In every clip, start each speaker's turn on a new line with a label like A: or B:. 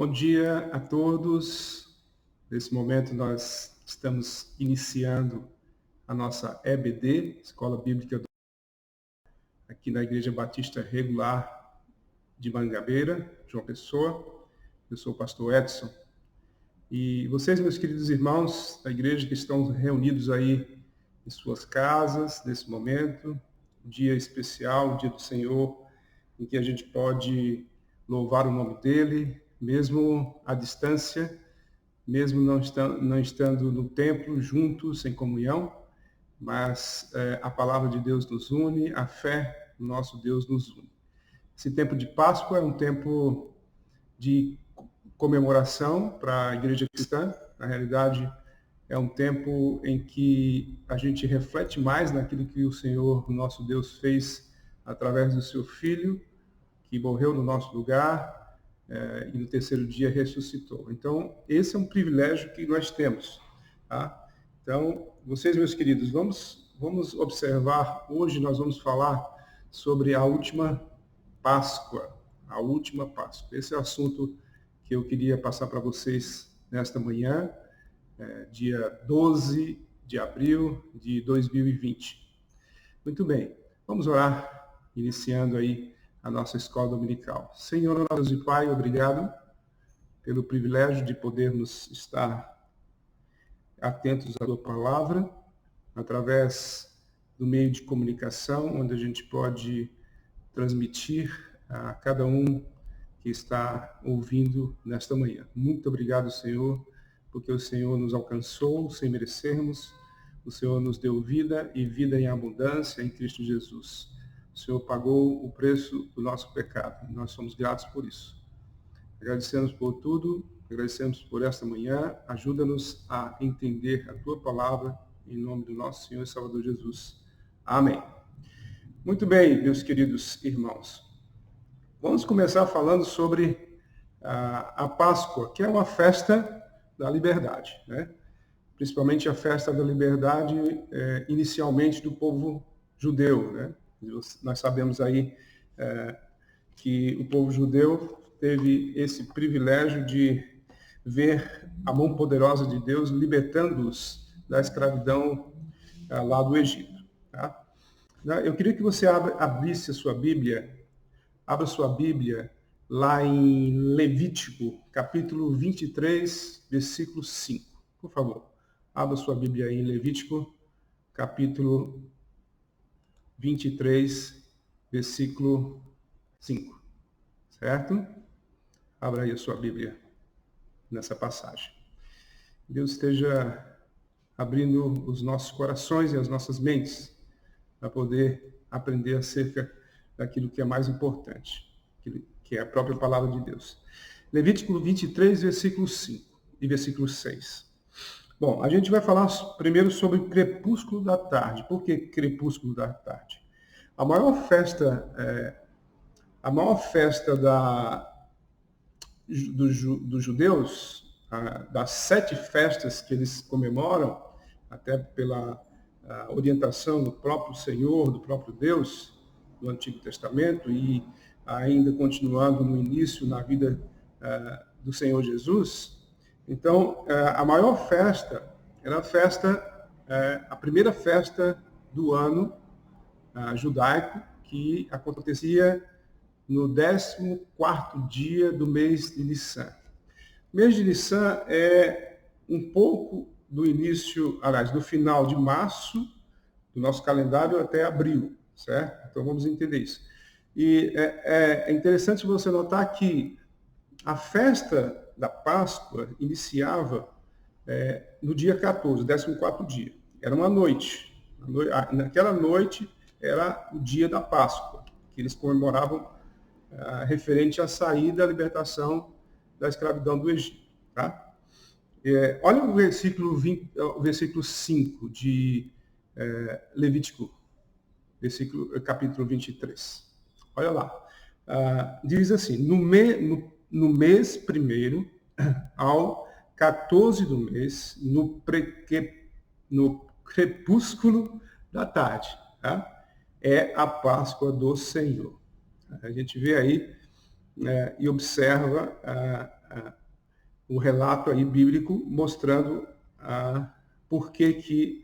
A: Bom dia a todos. Nesse momento nós estamos iniciando a nossa EBD, Escola Bíblica aqui na Igreja Batista Regular de Mangabeira, João Pessoa. Eu sou o pastor Edson. E vocês, meus queridos irmãos da igreja que estão reunidos aí em suas casas nesse momento, um dia especial, o dia do Senhor, em que a gente pode louvar o nome dele, mesmo à distância, mesmo não estando no templo juntos em comunhão, mas a palavra de Deus nos une, a fé do nosso Deus nos une. Esse tempo de Páscoa é um tempo de comemoração para a igreja cristã. Na realidade, é um tempo em que a gente reflete mais naquilo que o Senhor, o nosso Deus, fez através do seu Filho, que morreu no nosso lugar, e no terceiro dia ressuscitou. Então, esse é um privilégio que nós temos. Tá? Então, vocês, meus queridos, vamos observar, hoje nós vamos falar sobre a última Páscoa. A última Páscoa. Esse é o assunto que eu queria passar para vocês nesta manhã, dia 12 de abril de 2020. Muito bem, vamos orar, iniciando aí a nossa escola dominical. Senhor, nosso Deus e Pai, obrigado pelo privilégio de podermos estar atentos à Tua palavra, através do meio de comunicação, onde a gente pode transmitir a cada um que está ouvindo nesta manhã. Muito obrigado, Senhor, porque o Senhor nos alcançou sem merecermos, o Senhor nos deu vida e vida em abundância em Cristo Jesus. O Senhor pagou o preço do nosso pecado. E nós somos gratos por isso. Agradecemos por tudo, agradecemos por esta manhã. Ajuda-nos a entender a Tua palavra, em nome do nosso Senhor e Salvador Jesus. Amém. Muito bem, meus queridos irmãos. Vamos começar falando sobre a Páscoa, que é uma festa da liberdade, né? Principalmente a festa da liberdade, inicialmente do povo judeu, né? Nós sabemos aí que o povo judeu teve esse privilégio de ver a mão poderosa de Deus libertando-os da escravidão lá do Egito. Tá? Eu queria que você abrisse a sua Bíblia, abra sua Bíblia lá em Levítico, capítulo 23, versículo 5. Por favor, abra sua Bíblia aí em Levítico, capítulo 23, versículo 5. Certo? Abra aí a sua Bíblia nessa passagem. Deus esteja abrindo os nossos corações e as nossas mentes para poder aprender acerca daquilo que é mais importante, que é a própria palavra de Deus. Levítico 23, versículo 5 e versículo 6. Bom, a gente vai falar primeiro sobre o crepúsculo da tarde. Por que crepúsculo da tarde? A maior festa dos judeus, das 7 festas que eles comemoram, até pela orientação do próprio Senhor, do próprio Deus, do Antigo Testamento, e ainda continuando no início, na vida do Senhor Jesus. Então, a maior festa era a primeira festa do ano judaico, que acontecia no 14º dia do mês de Nissan. O mês de Nissan é um pouco do início, aliás, do final de março, do nosso calendário, até abril, certo? Então vamos entender isso. E é interessante você notar que a festa da Páscoa iniciava no dia 14, 14º dia. Era uma noite. Naquela noite era o dia da Páscoa, que eles comemoravam referente à saída, à libertação da escravidão do Egito. Tá? Olha o versículo 5 de Levítico, capítulo 23. Olha lá. Diz assim, no mês primeiro, ao 14 do mês, no crepúsculo da tarde, tá? É a Páscoa do Senhor. A gente vê aí e observa o relato aí bíblico mostrando por que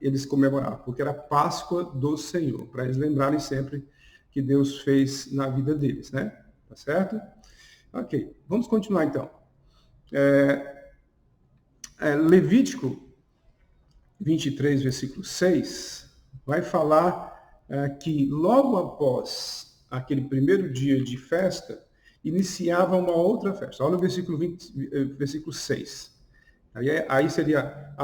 A: eles comemoravam, porque era a Páscoa do Senhor, para eles lembrarem sempre que Deus fez na vida deles, né? Tá certo? Ok, vamos continuar então. Levítico 23, versículo 6, vai falar que logo após aquele primeiro dia de festa, iniciava uma outra festa. Olha o versículo 6. Aí seria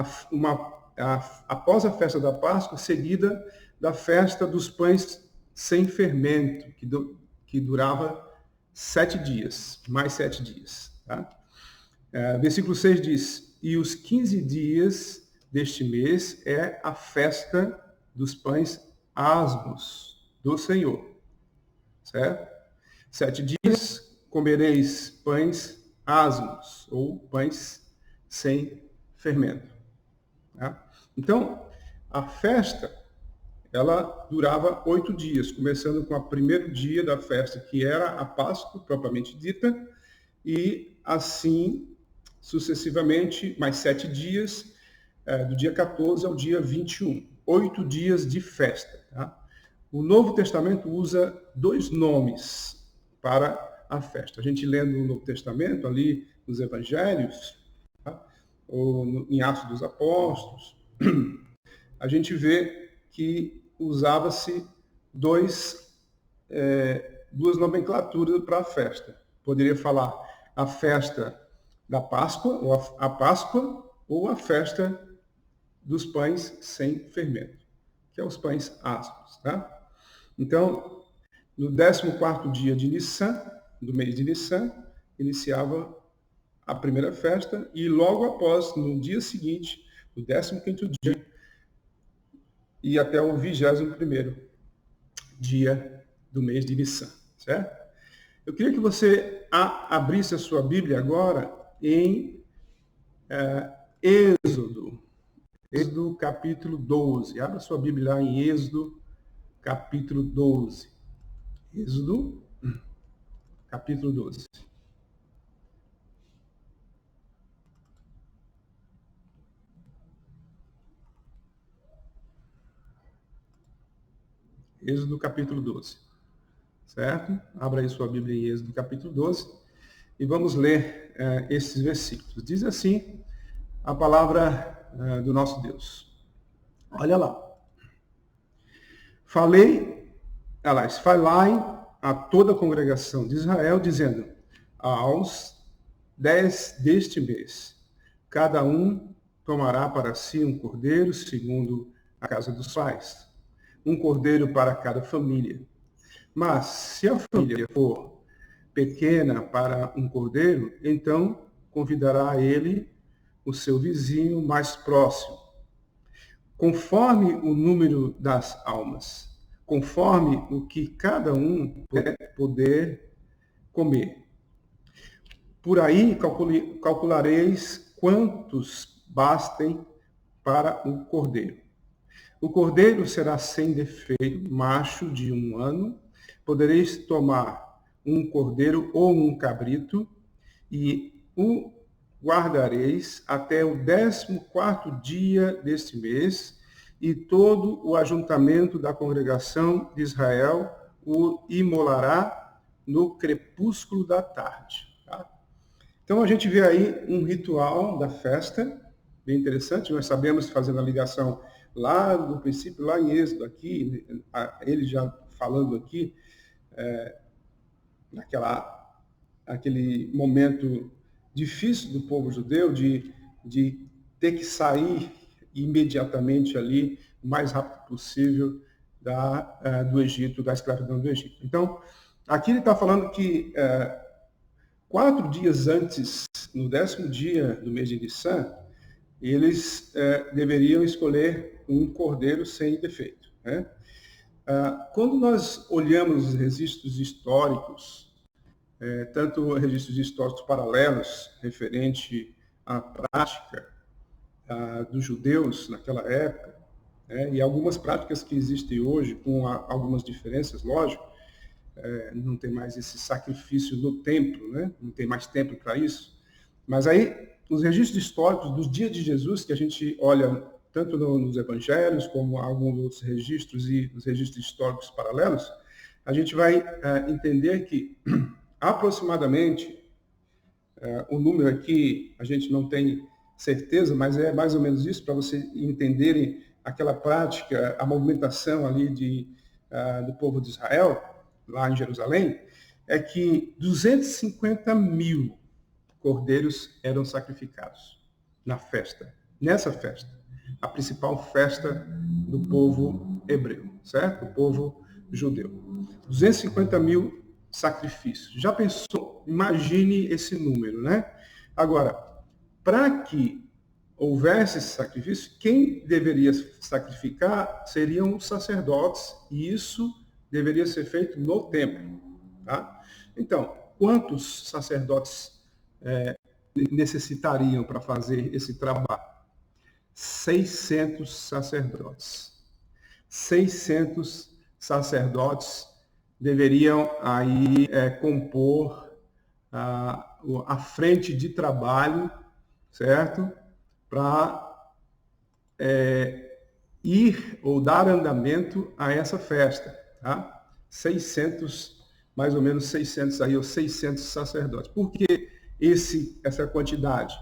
A: após a festa da Páscoa, seguida da festa dos pães sem fermento, que durava 7 dias, mais 7 dias. Tá? Versículo 6 diz, e os 15 dias deste mês é a festa dos pães asmos do Senhor. Certo? 7 dias comereis pães asmos, ou pães sem fermento. Tá? Então, a festa, ela durava 8 dias, começando com o primeiro dia da festa, que era a Páscoa, propriamente dita, e assim sucessivamente, mais 7 dias, do dia 14 ao dia 21. 8 dias de festa. Tá? O Novo Testamento usa 2 nomes para a festa. A gente lendo o Novo Testamento, ali nos Evangelhos, tá? Ou em Atos dos Apóstolos, a gente vê que usava-se duas nomenclaturas para a festa. Poderia falar a festa da Páscoa, ou a Páscoa, ou a festa dos pães sem fermento, que é os pães asmos. Tá? Então, no 14º dia de Nissan, do mês de Nissan, iniciava a primeira festa, e logo após, no dia seguinte, no 15º dia, e até o 21º dia do mês de Nissan, certo? Eu queria que você abrisse a sua Bíblia agora em Êxodo capítulo 12. Abra sua Bíblia lá em Êxodo capítulo 12. Êxodo capítulo 12. Êxodo capítulo 12. Certo? Abra aí sua Bíblia em Êxodo capítulo 12 e vamos ler esses versículos. Diz assim a palavra do nosso Deus. Olha lá. Falai a toda a congregação de Israel, dizendo, aos 10 deste mês, cada um tomará para si um cordeiro, segundo a casa dos pais, um cordeiro para cada família. Mas, se a família for pequena para um cordeiro, então convidará ele o seu vizinho mais próximo, conforme o número das almas, conforme o que cada um poder comer. Por aí calculareis quantos bastem para o cordeiro. O cordeiro será sem defeito, macho de 1 ano. Podereis tomar um cordeiro ou um cabrito e o guardareis até o 14º dia deste mês, e todo o ajuntamento da congregação de Israel o imolará no crepúsculo da tarde. Tá? Então a gente vê aí um ritual da festa, bem interessante. Nós sabemos, fazendo a ligação lá do princípio, lá em Êxodo, aqui, ele já falando aqui, aquele momento difícil do povo judeu de ter que sair imediatamente ali, o mais rápido possível, do Egito, da escravidão do Egito. Então, aqui ele está falando que 4 dias antes, no 10º dia do mês de Nissan, eles deveriam escolher um cordeiro sem defeito. Né? Quando nós olhamos os registros históricos, tanto registros históricos paralelos referente à prática dos judeus naquela época, e algumas práticas que existem hoje, com algumas diferenças, lógico, não tem mais esse sacrifício no templo, né? Não tem mais templo para isso. Mas aí, os registros históricos dos dias de Jesus, que a gente olha tanto nos evangelhos, como alguns outros registros e nos registros históricos paralelos, a gente vai entender que aproximadamente, o número aqui a gente não tem certeza, mas é mais ou menos isso, para vocês entenderem aquela prática, a movimentação ali do povo de Israel, lá em Jerusalém, é que 250 mil cordeiros eram sacrificados na festa, nessa festa, a principal festa do povo hebreu, certo? O povo judeu. 250 mil sacrifícios. Já pensou? Imagine esse número, né? Agora, para que houvesse esse sacrifício, quem deveria sacrificar seriam os sacerdotes, e isso deveria ser feito no templo, tá? Então, quantos sacerdotes necessitariam para fazer esse trabalho? 600 sacerdotes. 600 sacerdotes deveriam aí compor a frente de trabalho, certo? Para ir ou dar andamento a essa festa, tá? 600, mais ou menos 600 aí, ou 600 sacerdotes. Por que essa quantidade?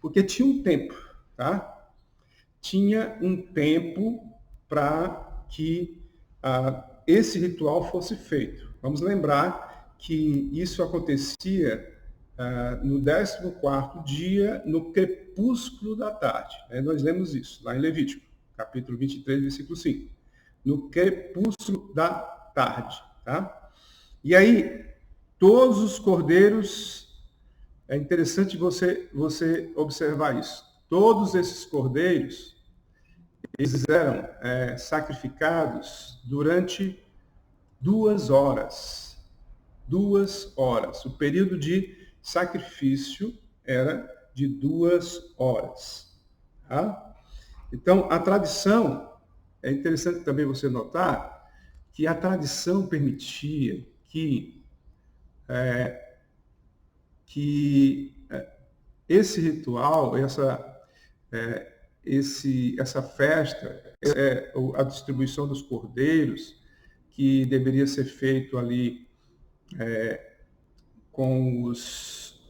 A: Porque tinha um tempo, tá? Tinha um tempo para que esse ritual fosse feito. Vamos lembrar que isso acontecia no 14º dia, no crepúsculo da tarde. Nós lemos isso lá em Levítico, capítulo 23, versículo 5. No crepúsculo da tarde. Tá? E aí, todos os cordeiros, é interessante você observar isso. Todos esses cordeiros, eles eram sacrificados durante 2 horas. 2 horas. O período de sacrifício era de 2 horas. Tá? Então, a tradição, é interessante também você notar que a tradição permitia que esse ritual, essa festa, a distribuição dos cordeiros, que deveria ser feito ali com os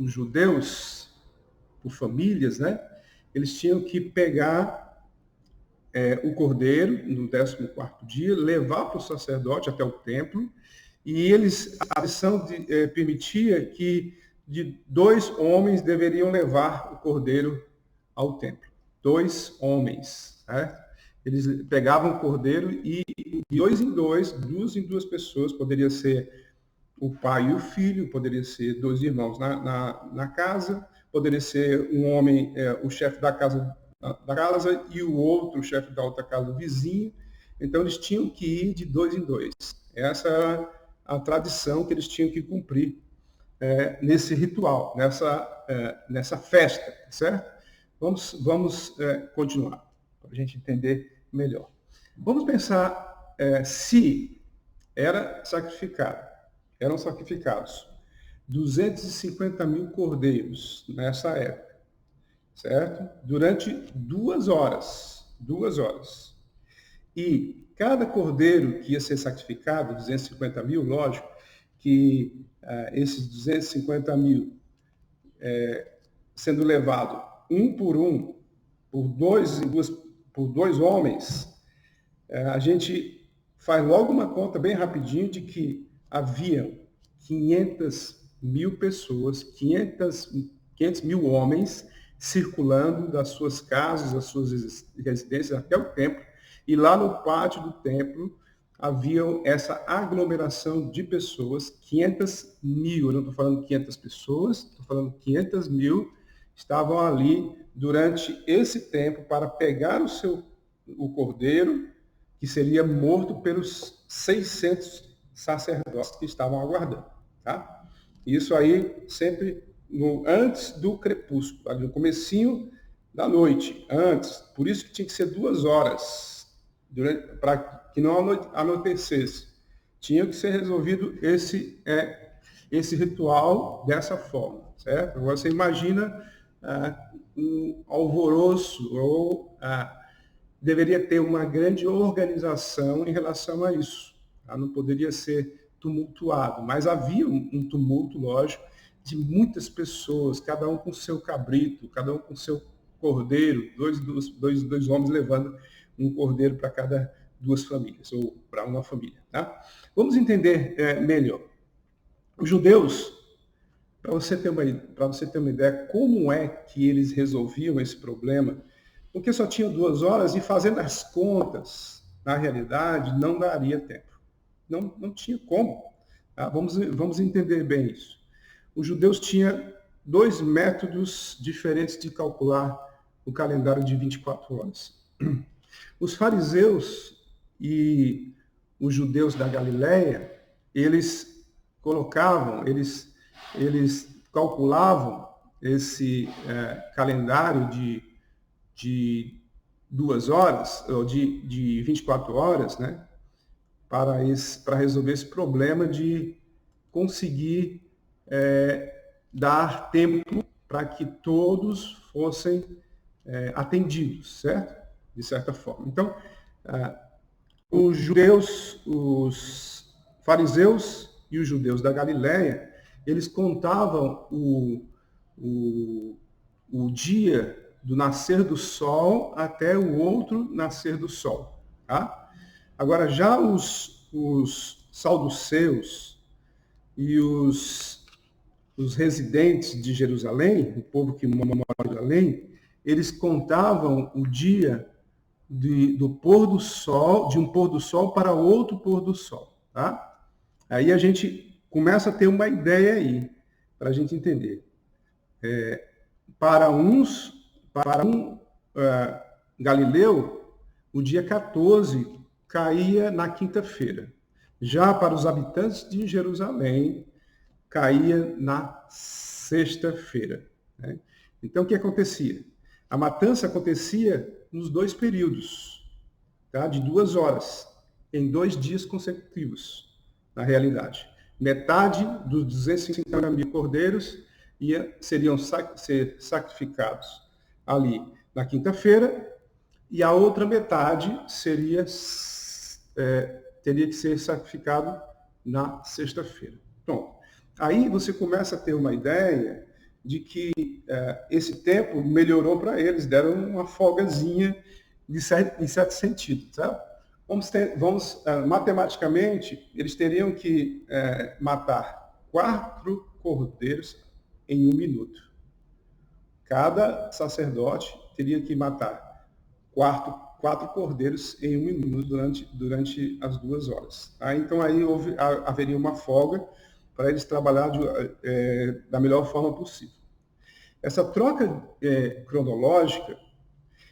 A: judeus, por famílias, né? Eles tinham que pegar o cordeiro no 14º dia, levar para o sacerdote até o templo, e a tradição permitia que de 2 homens deveriam levar o cordeiro ao templo. 2 homens, certo? Eles pegavam o cordeiro e de 2 em 2, 2 em 2 pessoas, poderia ser o pai e o filho, poderia ser 2 irmãos na casa, poderia ser um homem, o chefe da casa e o outro, o chefe da outra casa, o vizinho. Então, eles tinham que ir de 2 em 2. Essa era a tradição que eles tinham que cumprir nesse ritual, nessa festa, certo? Vamos continuar, para a gente entender melhor. Vamos pensar se eram sacrificados 250 mil cordeiros nessa época, certo? Durante 2 horas. 2 horas. E cada cordeiro que ia ser sacrificado, 250 mil, lógico, que esses 250 mil sendo levado um, por 2 homens, a gente faz logo uma conta bem rapidinho de que havia 500 mil pessoas, 500 mil homens circulando das suas casas, das suas residências até o templo, e lá no pátio do templo havia essa aglomeração de pessoas, 500 mil, eu não estou falando 500 pessoas, estou falando 500 mil, estavam ali durante esse tempo para pegar o cordeiro, que seria morto pelos 600 sacerdotes que estavam aguardando. Tá? Isso aí sempre antes do crepúsculo, no comecinho da noite, antes. Por isso que tinha que ser 2 horas, para que não anoitecesse. Tinha que ser resolvido esse ritual dessa forma, certo? Agora você imagina um alvoroço ou deveria ter uma grande organização em relação a isso. Tá? Não poderia ser tumultuado, mas havia um tumulto, lógico, de muitas pessoas, cada um com seu cabrito, cada um com seu cordeiro, dois homens levando um cordeiro para cada duas famílias, ou para uma família. Tá? Vamos entender melhor. Os judeus, para você ter uma ideia, como é que eles resolviam esse problema, porque só tinham 2 horas e fazendo as contas, na realidade, não daria tempo. Não tinha como. Tá? Vamos entender bem isso. Os judeus tinham 2 métodos diferentes de calcular o calendário de 24 horas. Os fariseus e os judeus da Galileia, eles calculavam esse calendário de 2 horas, ou de 24 horas, né, para resolver esse problema de conseguir dar tempo para que todos fossem atendidos, certo? De certa forma. Então, os judeus, os fariseus e os judeus da Galileia, eles contavam o dia do nascer do sol até o outro nascer do sol. Tá? Agora, já os saduceus e os residentes de Jerusalém, o povo que mora em Jerusalém, eles contavam o dia do pôr do sol, de um pôr do sol para outro pôr do sol. Tá? Aí a gente começa a ter uma ideia aí, para a gente entender. Para um galileu, o dia 14 caía na quinta-feira. Já para os habitantes de Jerusalém, caía na sexta-feira. Né? Então, o que acontecia? A matança acontecia nos 2 períodos, tá? De 2 horas, em 2 dias consecutivos, na realidade. Metade dos 250 mil cordeiros seriam ser sacrificados ali na quinta-feira, e a outra metade teria que ser sacrificado na sexta-feira. Pronto. Aí você começa a ter uma ideia de que esse tempo melhorou para eles, deram uma folgazinha em certo sentido. Sabe? Matematicamente, eles teriam que matar 4 cordeiros em 1 minuto. Cada sacerdote teria que matar 4 cordeiros em 1 minuto durante as 2 horas. Tá? Então aí haveria uma folga para eles trabalharem da melhor forma possível. Essa troca cronológica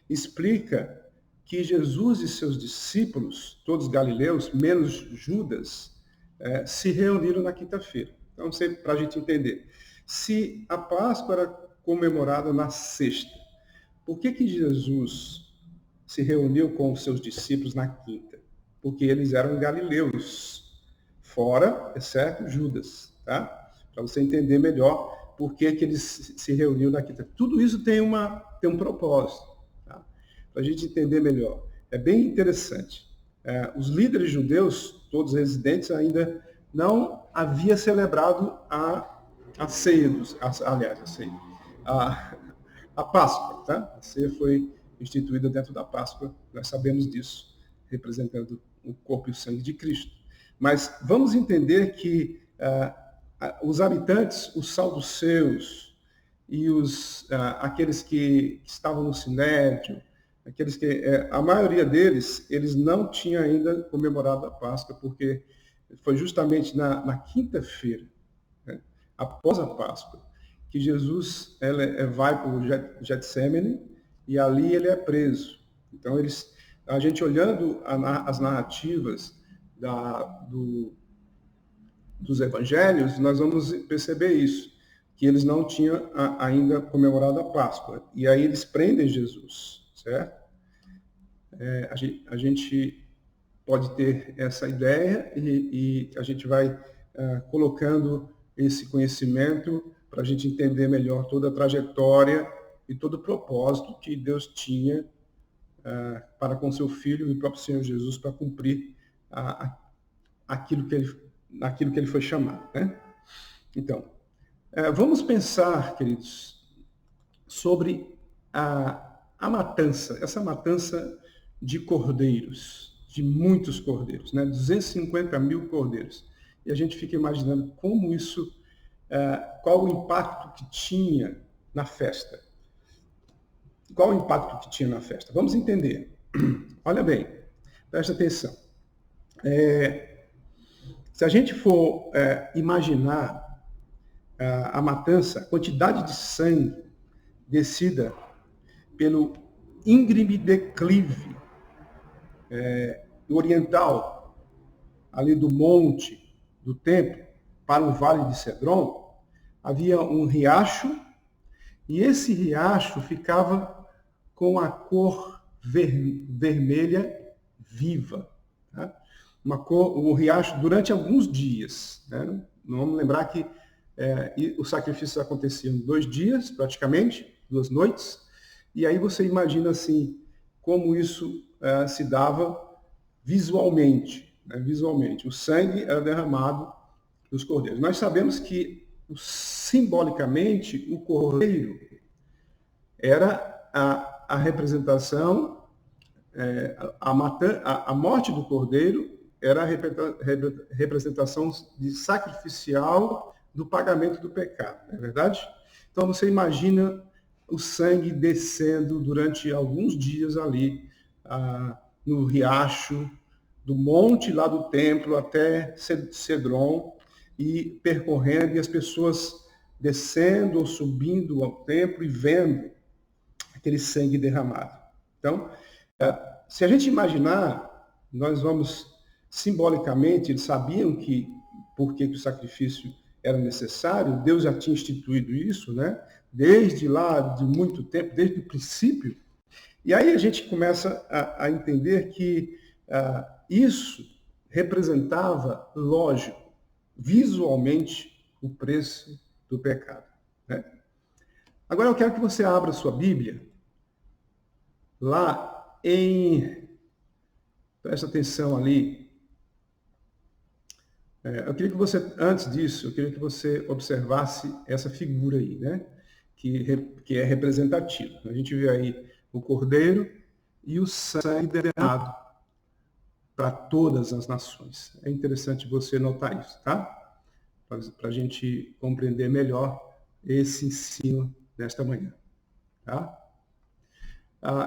A: explica que Jesus e seus discípulos, todos galileus, menos Judas, se reuniram na quinta-feira. Então, para a gente entender, se a Páscoa era comemorada na sexta, por que Jesus se reuniu com os seus discípulos na quinta? Porque eles eram galileus, fora, exceto Judas, tá? Para você entender melhor por que eles se reuniram na quinta. Tudo isso tem um propósito, tá? Para a gente entender melhor. É bem interessante. Os líderes judeus, todos residentes, ainda não havia celebrado a ceia, a Páscoa, tá? A ceia foi instituída dentro da Páscoa, nós sabemos disso, representando o corpo e o sangue de Cristo. Mas vamos entender que os habitantes, os saduceus e aqueles que estavam no Sinédrio, a maioria deles, eles não tinham ainda comemorado a Páscoa, porque foi justamente na quinta-feira, né, após a Páscoa, que Jesus vai para o Getsêmani e ali ele é preso. Então, a gente olhando as narrativas dos evangelhos, nós vamos perceber isso, que eles não tinham ainda comemorado a Páscoa. E aí eles prendem Jesus, certo? A gente pode ter essa ideia e a gente vai colocando esse conhecimento para a gente entender melhor toda a trajetória e todo o propósito que Deus tinha para com seu Filho e o próprio Senhor Jesus para cumprir aquilo que ele foi chamado, né? Então, vamos pensar, queridos, sobre a matança, essa matança de cordeiros, de muitos cordeiros, né? 250 mil cordeiros. E a gente fica imaginando como isso, qual o impacto que tinha na festa. Qual o impacto que tinha na festa? Vamos entender. Olha bem, presta atenção. Se a gente for imaginar a matança, a quantidade de sangue descida pelo íngreme declive oriental, ali do monte do templo, para o vale de Cedron, havia um riacho, e esse riacho ficava com a cor vermelha viva. Tá? Um riacho durante alguns dias. Né? Vamos lembrar que os sacrifícios aconteciam 2 dias, praticamente, 2 noites, e aí você imagina assim, como isso se dava visualmente, né? Visualmente. O sangue era derramado dos cordeiros. Nós sabemos que, simbolicamente, o cordeiro era a representação, a morte do cordeiro era a representação de sacrificial do pagamento do pecado, não é verdade? Então você imagina o sangue descendo durante alguns dias ali no riacho, do monte lá do templo até Cedron, e percorrendo, e as pessoas descendo ou subindo ao templo e vendo aquele sangue derramado. Então, se a gente imaginar, nós vamos simbolicamente, eles sabiam que por que o sacrifício era necessário, Deus já tinha instituído isso, né? Desde lá, de muito tempo, desde o princípio. E aí a gente começa a entender que isso representava, lógico, visualmente, o preço do pecado. Né? Agora eu quero que você abra sua Bíblia, lá presta atenção ali, eu queria que você, antes disso, eu queria que você observasse essa figura aí, né? Que é representativa. A gente vê aí o cordeiro e o sangue derramado para todas as nações. É interessante você notar isso, tá? Para a gente compreender melhor esse ensino desta manhã, tá?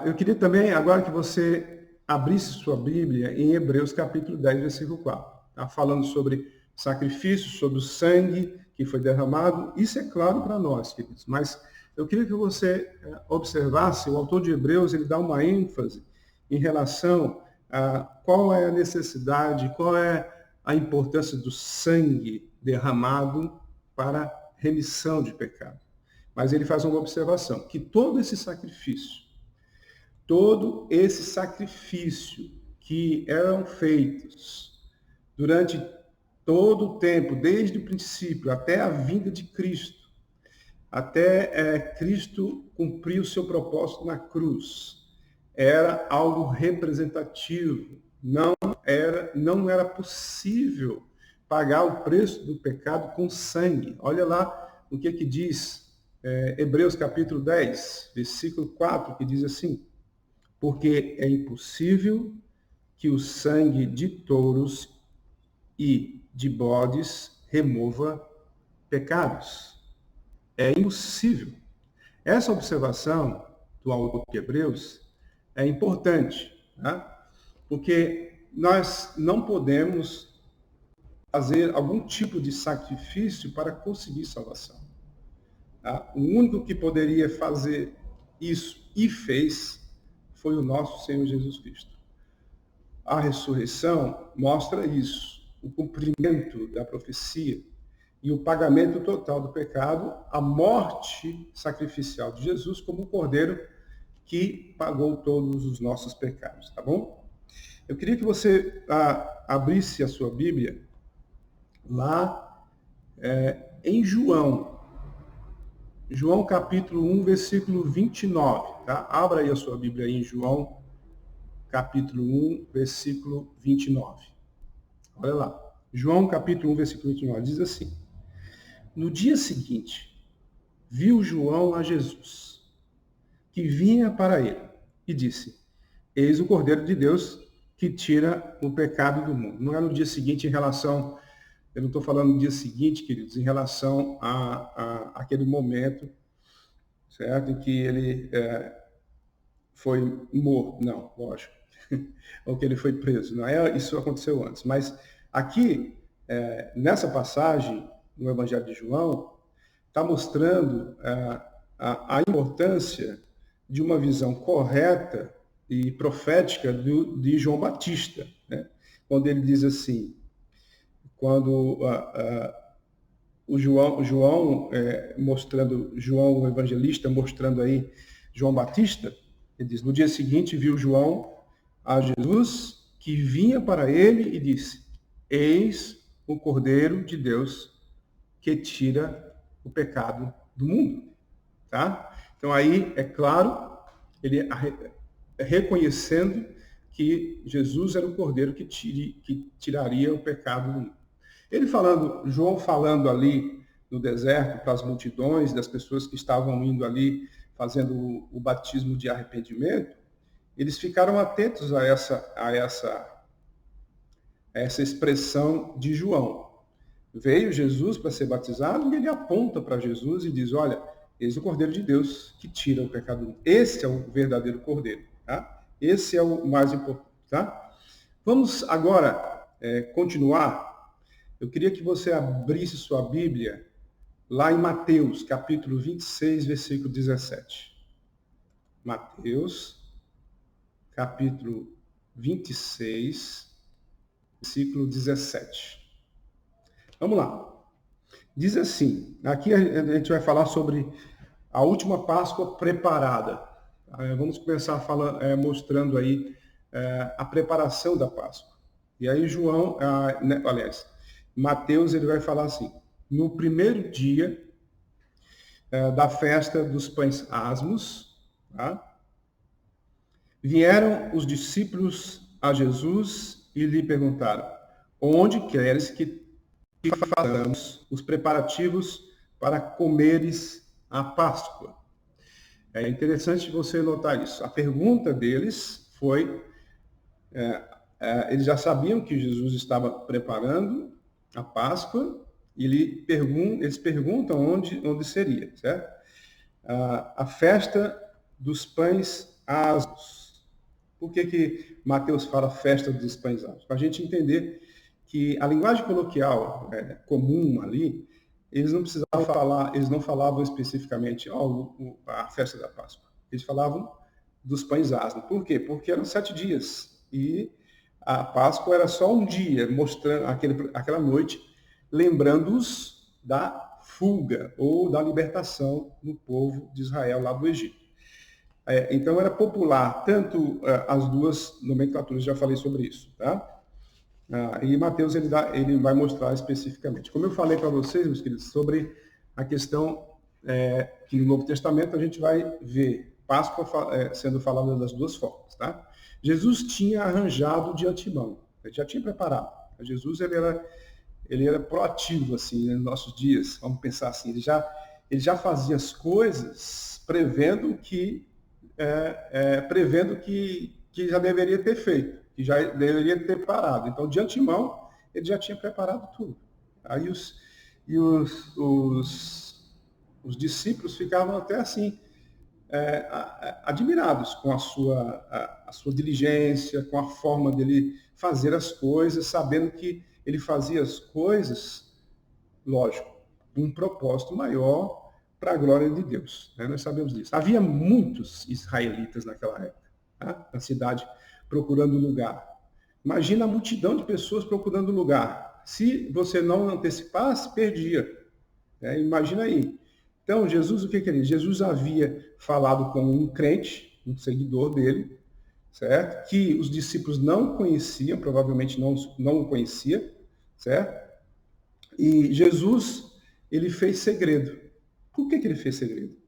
A: Eu queria também, agora que você abrisse sua Bíblia em Hebreus capítulo 10, versículo 4. Tá? Falando sobre sacrifício, sobre o sangue que foi derramado. Isso é claro para nós, queridos. Mas eu queria que você observasse, o autor de Hebreus, ele dá uma ênfase em relação a qual é a necessidade, qual é a importância do sangue derramado para remissão de pecado. Mas ele faz uma observação, que todo esse sacrifício que eram feitos durante todo o tempo, desde o princípio até a vinda de Cristo, até Cristo cumprir o seu propósito na cruz, era algo representativo. Não era possível pagar o preço do pecado com sangue. Olha lá o que diz Hebreus capítulo 10, versículo 4, que diz assim: porque é impossível que o sangue de touros e de bodes remova pecados. É impossível. Essa observação do autor de Hebreus é importante, tá? Porque nós não podemos fazer algum tipo de sacrifício para conseguir salvação. Tá? O único que poderia fazer isso e fez foi o nosso Senhor Jesus Cristo. A ressurreição mostra isso, o cumprimento da profecia e o pagamento total do pecado, a morte sacrificial de Jesus como o cordeiro que pagou todos os nossos pecados, tá bom? Eu queria que você abrisse a sua Bíblia lá em João. João capítulo 1, versículo 29. Tá? Abra aí a sua Bíblia aí em João capítulo 1, versículo 29. Olha lá. João capítulo 1, versículo 29 diz assim: No dia seguinte, viu João a Jesus, que vinha para ele, e disse: Eis o Cordeiro de Deus que tira o pecado do mundo. Não é no dia seguinte em relação, eu não estou falando no dia seguinte, queridos, em relação àquele momento, certo? Em que ele foi morto. Não, lógico. Ou que ele foi preso. Não é, isso aconteceu antes. Mas aqui, nessa passagem, no Evangelho de João, está mostrando a importância de uma visão correta e profética de João Batista, né? Quando ele diz assim, quando o João mostrando, João o evangelista mostrando aí João Batista, ele diz, no dia seguinte viu João a Jesus que vinha para ele e disse, eis o Cordeiro de Deus que tira o pecado do mundo. Tá? Então aí, é claro, ele reconhecendo que Jesus era o Cordeiro que tiraria o pecado do mundo. João falando ali no deserto para as multidões, das pessoas que estavam indo ali fazendo o batismo de arrependimento, eles ficaram atentos a essa expressão de João. Veio Jesus para ser batizado e ele aponta para Jesus e diz, olha, eis o Cordeiro de Deus que tira o pecado do mundo. Esse é o verdadeiro Cordeiro. Tá? Esse é o mais importante. Tá? Vamos agora continuar. Eu queria que você abrisse sua Bíblia lá em Mateus, capítulo 26, versículo 17. Mateus, capítulo 26, versículo 17. Vamos lá. Diz assim, aqui a gente vai falar sobre a última Páscoa preparada. Vamos começar mostrando aí a preparação da Páscoa. E aí Mateus ele vai falar assim, no primeiro dia da festa dos pães asmos, tá? Vieram os discípulos a Jesus e lhe perguntaram, onde queres que façamos os preparativos para comeres a Páscoa? É interessante você notar isso. A pergunta deles foi, eles já sabiam que Jesus estava preparando a Páscoa e eles perguntam onde seria, certo? A festa dos pães asmos. Por que Mateus fala festa dos pães asmos? Para a gente entender que a linguagem coloquial comum ali, eles não falavam especificamente a festa da Páscoa. Eles falavam dos pães asmos. Por quê? Porque eram 7 dias e a Páscoa era só um dia, mostrando aquela noite, lembrando-os da fuga ou da libertação do povo de Israel lá do Egito. Então era popular, tanto as duas nomenclaturas, já falei sobre isso, tá? E Mateus ele vai mostrar especificamente. Como eu falei para vocês, meus queridos, sobre a questão que no Novo Testamento a gente vai ver Páscoa sendo falada das duas formas, tá? Jesus tinha arranjado de antemão, ele já tinha preparado. Jesus ele era proativo assim nos nossos dias, vamos pensar assim, ele já fazia as coisas prevendo que já deveria ter feito, que já deveria ter parado. Então, de antemão, ele já tinha preparado tudo. Aí os discípulos ficavam até assim, admirados com a sua diligência, com a forma dele fazer as coisas, sabendo que ele fazia as coisas, lógico, com um propósito maior para a glória de Deus. Né? Nós sabemos disso. Havia muitos israelitas naquela época, tá? Na cidade, procurando lugar. Imagina a multidão de pessoas procurando lugar. Se você não antecipasse, perdia. Imagina aí. Então, Jesus, o que ele? Jesus havia falado com um crente, um seguidor dele, certo? Que os discípulos não conheciam, provavelmente não o conheciam, certo? E Jesus, ele fez segredo. Por que ele fez segredo?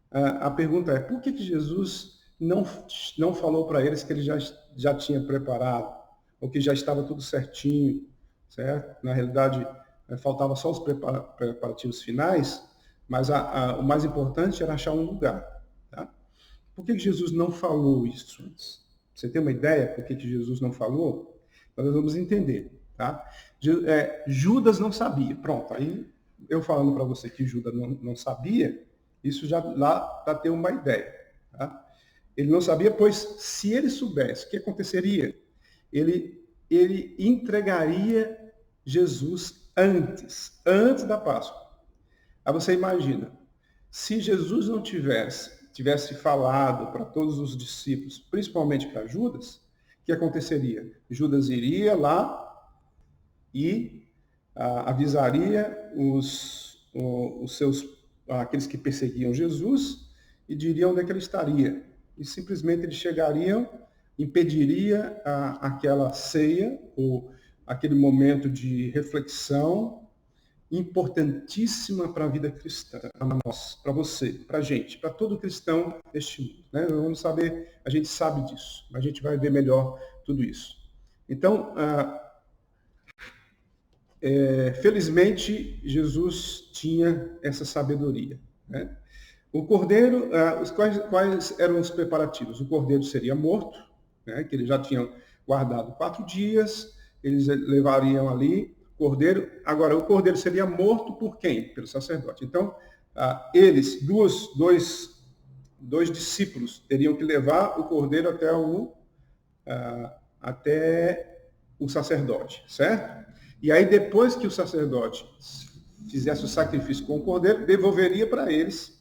A: A pergunta é, por que Jesus não falou para eles que ele já tinha preparado, ou que já estava tudo certinho, certo? Na realidade, faltava só os preparativos finais, mas o mais importante era achar um lugar. Tá? Por que Jesus não falou isso antes? Você tem uma ideia por que Jesus não falou? Nós vamos entender. Tá? Judas não sabia. Pronto, aí eu falando para você que Judas não sabia, isso já lá dá ter uma ideia. Tá? Ele não sabia, pois se ele soubesse, o que aconteceria? Ele entregaria Jesus antes da Páscoa. Aí você imagina, se Jesus não tivesse falado para todos os discípulos, principalmente para Judas, o que aconteceria? Judas iria lá e avisaria aqueles que perseguiam Jesus e diriam onde é que ele estaria. E simplesmente eles chegariam, impediria aquela ceia, ou aquele momento de reflexão importantíssima para a vida cristã, para nós, para você, para a gente, para todo cristão deste mundo. Né? Vamos saber, a gente sabe disso, mas a gente vai ver melhor tudo isso. Então, felizmente, Jesus tinha essa sabedoria. Né? O cordeiro, quais eram os preparativos? O cordeiro seria morto, né? Que eles já tinham guardado 4 dias, eles levariam ali cordeiro. Agora, o cordeiro seria morto por quem? Pelo sacerdote. Então, eles, dois discípulos, teriam que levar o cordeiro até o sacerdote, certo? E aí, depois que o sacerdote fizesse o sacrifício com o cordeiro, devolveria para eles.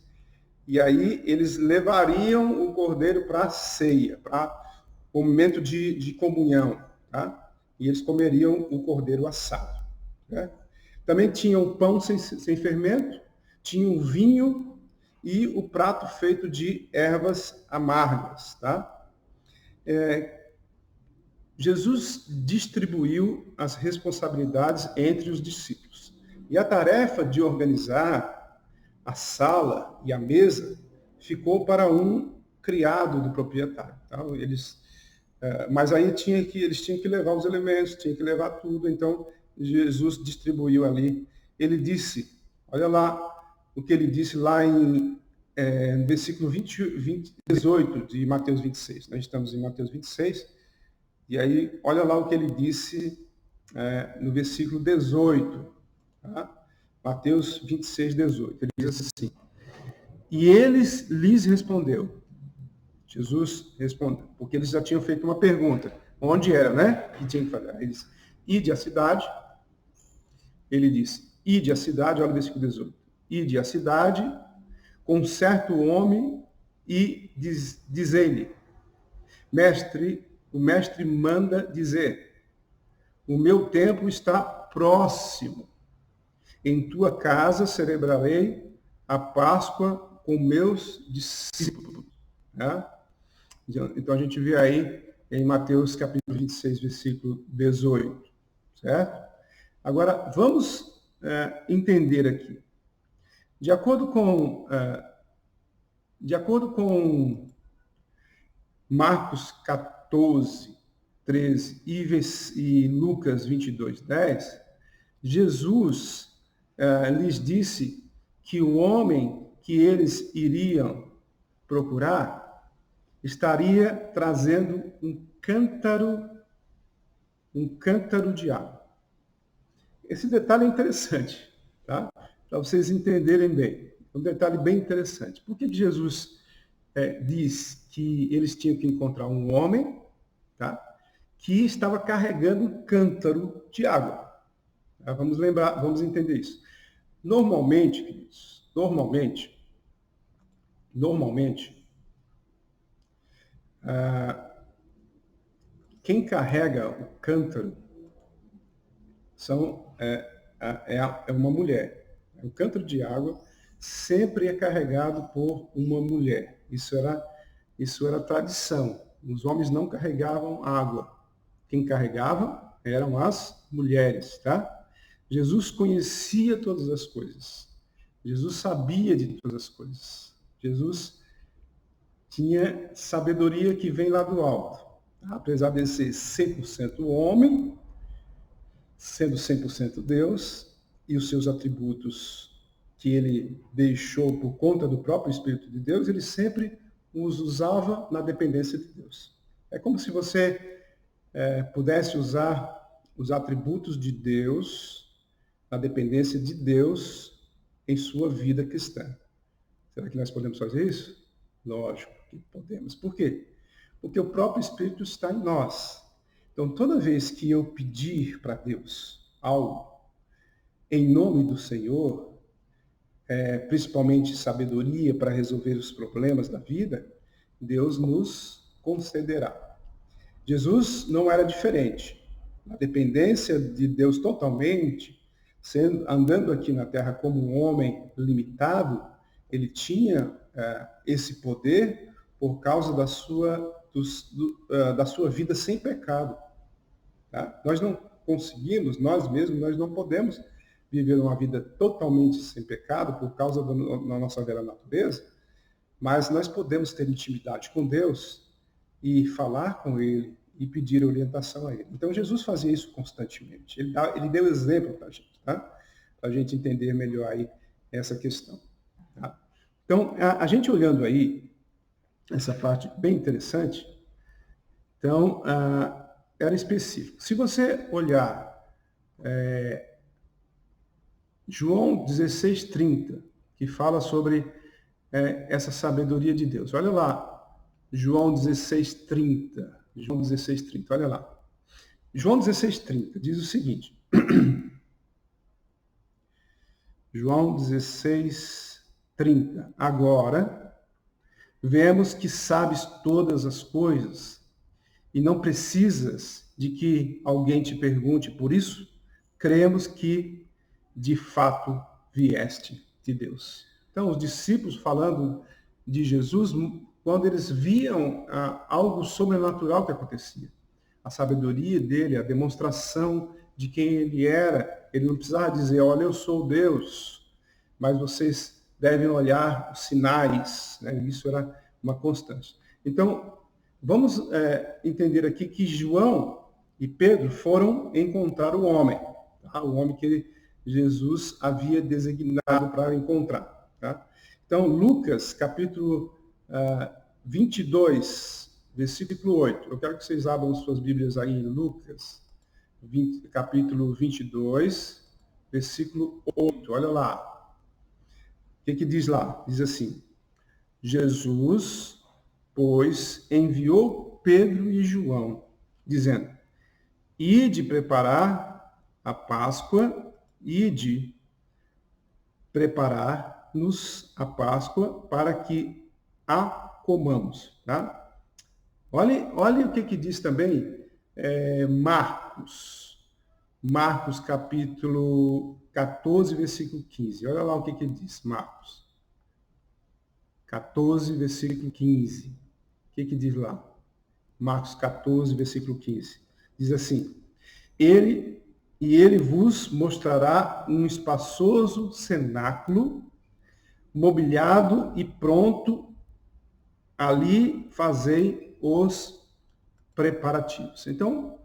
A: E aí, eles levariam o cordeiro para a ceia, para o momento de comunhão, tá? E eles comeriam o cordeiro assado. Né? Também tinha o pão sem fermento, tinha o vinho e o prato feito de ervas amargas. Tá? Jesus distribuiu as responsabilidades entre os discípulos. E a tarefa de organizar a sala e a mesa ficou para um criado do proprietário. Tá? Mas aí eles tinham que levar os elementos, tinham que levar tudo, então Jesus distribuiu ali. Ele disse, olha lá o que ele disse lá em versículo 18 de Mateus 26. Nós estamos em Mateus 26, e aí olha lá o que ele disse no versículo 18. Tá? Mateus 26, 18. Ele diz assim, e eles lhes respondeu. Jesus respondeu, porque eles já tinham feito uma pergunta. Onde era, né? Que tinha que fazer. Eles, ide à cidade. Ele disse, ide à cidade, olha o versículo 18. Ide à cidade com certo homem e dizei-lhe, o mestre manda dizer, o meu tempo está próximo. Em tua casa celebrarei a Páscoa com meus discípulos. Né? Então a gente vê aí em Mateus capítulo 26, versículo 18. Certo? Agora, vamos entender aqui. De acordo com Marcos 14, 13 e Lucas 22, 10, Jesus lhes disse que o homem que eles iriam procurar estaria trazendo um cântaro de água. Esse detalhe é interessante, tá? Para vocês entenderem bem. É um detalhe bem interessante. Por que Jesus diz que eles tinham que encontrar um homem, tá? Que estava carregando um cântaro de água? Tá? Vamos entender isso. Normalmente, queridos, quem carrega o cântaro é uma mulher. O cântaro de água sempre é carregado por uma mulher. Isso era tradição. Os homens não carregavam água. Quem carregava eram as mulheres, tá? Jesus conhecia todas as coisas. Jesus sabia de todas as coisas. Jesus tinha sabedoria que vem lá do alto. Apesar de ser 100% homem, sendo 100% Deus, e os seus atributos que ele deixou por conta do próprio Espírito de Deus, ele sempre os usava na dependência de Deus. É como se você pudesse usar os atributos de Deus na dependência de Deus em sua vida cristã. Será que nós podemos fazer isso? Lógico que podemos. Por quê? Porque o próprio Espírito está em nós. Então, toda vez que eu pedir para Deus algo em nome do Senhor, principalmente sabedoria para resolver os problemas da vida, Deus nos concederá. Jesus não era diferente. A dependência de Deus totalmente, andando aqui na Terra como um homem limitado, ele tinha esse poder por causa da sua vida sem pecado. Tá? Nós não conseguimos, nós mesmos, nós não podemos viver uma vida totalmente sem pecado por causa da nossa velha natureza, mas nós podemos ter intimidade com Deus e falar com Ele e pedir orientação a Ele. Então, Jesus fazia isso constantemente. Ele deu exemplo para a gente, tá? Para a gente entender melhor aí essa questão. Tá? Então, a gente olhando aí essa parte bem interessante, então, era específico. Se você olhar João 16:30, que fala sobre essa sabedoria de Deus. Olha lá, João 16:30. João 16:30, olha lá. João 16:30 diz o seguinte. João 16:30. Agora, vemos que sabes todas as coisas e não precisas de que alguém te pergunte por isso, cremos que de fato vieste de Deus. Então, os discípulos falando de Jesus, quando eles viam algo sobrenatural que acontecia, a sabedoria dele, a demonstração de quem ele era, ele não precisava dizer, olha, eu sou Deus, mas vocês devem olhar os sinais, né? Isso era uma constante. Então, vamos entender aqui que João e Pedro foram encontrar o homem, tá? O homem que Jesus havia designado para encontrar. Tá? Então, Lucas, capítulo 22, versículo 8. Eu quero que vocês abram suas Bíblias aí em Lucas, capítulo 22, versículo 8. Olha lá. O que diz lá? Diz assim, Jesus, pois, enviou Pedro e João, dizendo, ide preparar a Páscoa, ide preparar-nos a Páscoa para que a comamos. Tá? Olha o que diz também Marcos. Marcos, capítulo 14, versículo 15. Olha lá o que diz, Marcos. 14, versículo 15. O que diz lá? Marcos 14, versículo 15. Diz assim, ele vos mostrará um espaçoso cenáculo, mobiliado e pronto, ali fazei os preparativos. Então,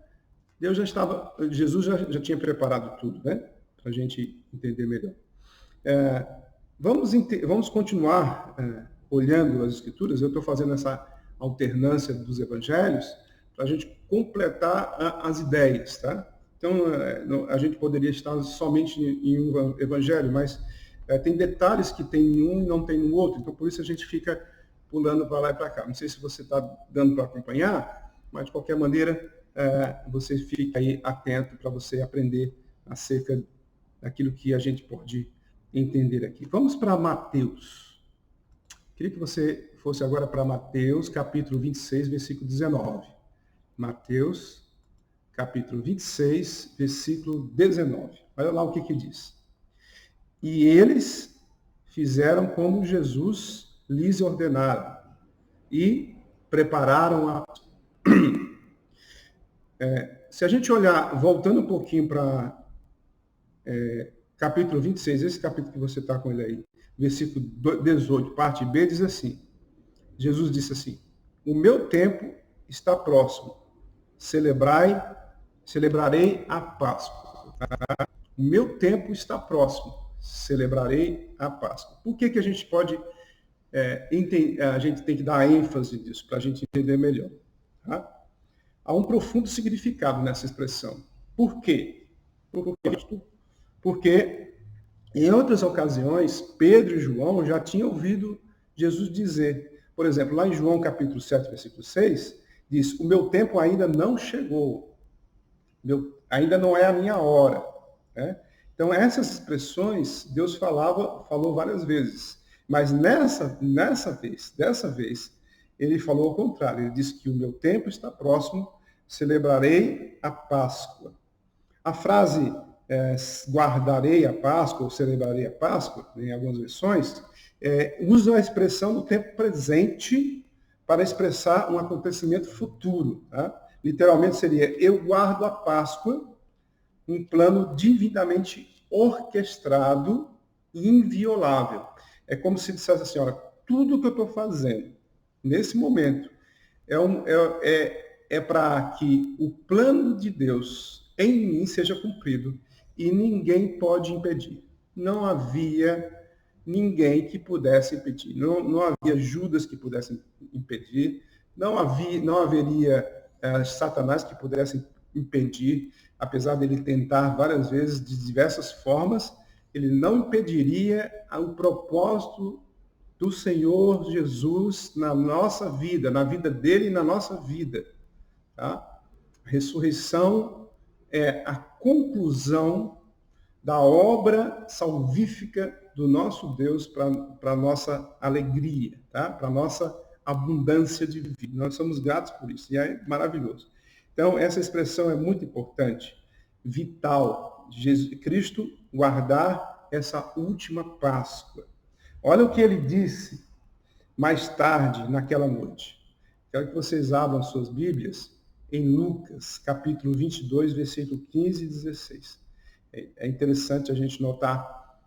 A: Jesus já tinha preparado tudo, né? Para a gente entender melhor. Vamos continuar olhando as Escrituras. Eu estou fazendo essa alternância dos evangelhos para a gente completar as ideias, tá? Então, a gente poderia estar somente em um evangelho, mas tem detalhes que tem em um e não tem no outro. Então, por isso a gente fica pulando para lá e para cá. Não sei se você está dando para acompanhar, mas, de qualquer maneira, você fica aí atento para você aprender acerca daquilo que a gente pode entender aqui. Vamos para Mateus. Queria que você fosse agora para Mateus, capítulo 26, versículo 19. Mateus, capítulo 26, versículo 19. Olha lá o que diz. E eles fizeram como Jesus lhes ordenara e prepararam a Se a gente olhar, voltando um pouquinho para capítulo 26, esse capítulo que você está com ele aí, versículo 18, parte B, diz assim, Jesus disse assim, o meu tempo está próximo, celebrarei a Páscoa. O meu tempo está próximo, celebrarei a Páscoa. Por que a gente pode, a gente tem que dar ênfase nisso, para a gente entender melhor. Tá? Há um profundo significado nessa expressão. Por quê? Porque em outras ocasiões, Pedro e João já tinham ouvido Jesus dizer, por exemplo, lá em João capítulo 7, versículo 6, diz, o meu tempo ainda não chegou, ainda não é a minha hora. Né? Então, essas expressões, Deus falou várias vezes. Mas dessa vez, ele falou ao contrário. Ele disse que o meu tempo está próximo, celebrarei a Páscoa. A frase guardarei a Páscoa ou celebrarei a Páscoa, em algumas versões, usa a expressão do tempo presente para expressar um acontecimento futuro. Tá? Literalmente seria, eu guardo a Páscoa, um plano divinamente orquestrado e inviolável. É como se dissesse assim, olha, tudo que eu estou fazendo nesse momento é para que o plano de Deus em mim seja cumprido e ninguém pode impedir. Não havia ninguém que pudesse impedir. Não havia Judas que pudesse impedir. Não haveria Satanás que pudesse impedir, apesar dele tentar várias vezes de diversas formas, ele não impediria o propósito do Senhor Jesus na nossa vida, na vida dele e na nossa vida. Tá? A ressurreição é a conclusão da obra salvífica do nosso Deus para a nossa alegria, tá? Para a nossa abundância de vida. Nós somos gratos por isso, e é maravilhoso. Então, essa expressão é muito importante, vital. Jesus Cristo guardar essa última Páscoa. Olha o que ele disse mais tarde, naquela noite. Quero que vocês abram suas Bíblias em Lucas, capítulo 22, versículo 15 e 16. É interessante a gente notar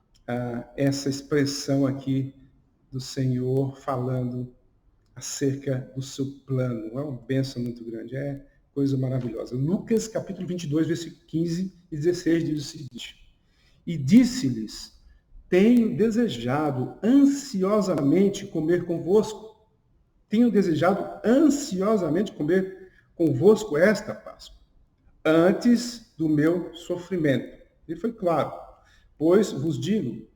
A: essa expressão aqui do Senhor falando acerca do seu plano. É uma bênção muito grande, é coisa maravilhosa. Lucas, capítulo 22, versículo 15 e 16 diz o seguinte, e disse-lhes, tenho desejado ansiosamente comer convosco. Tenho desejado ansiosamente comer convosco esta Páscoa, antes do meu sofrimento. Ele foi claro, pois vos digo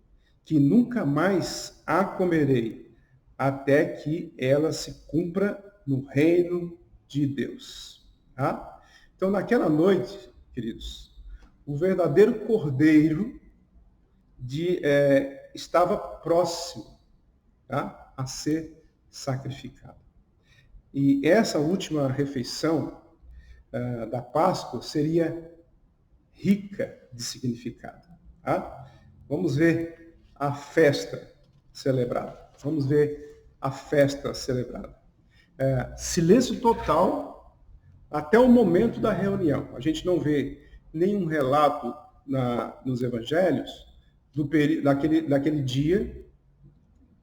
A: que nunca mais a comerei, até que ela se cumpra no reino de Deus. Tá? Então, naquela noite, queridos, o verdadeiro cordeiro estava próximo, tá? A ser sacrificado. E essa última refeição da Páscoa seria rica de significado. Tá? Vamos ver a festa celebrada. Vamos ver a festa celebrada. Silêncio total até o momento da reunião. A gente não vê nenhum relato nos evangelhos daquele dia,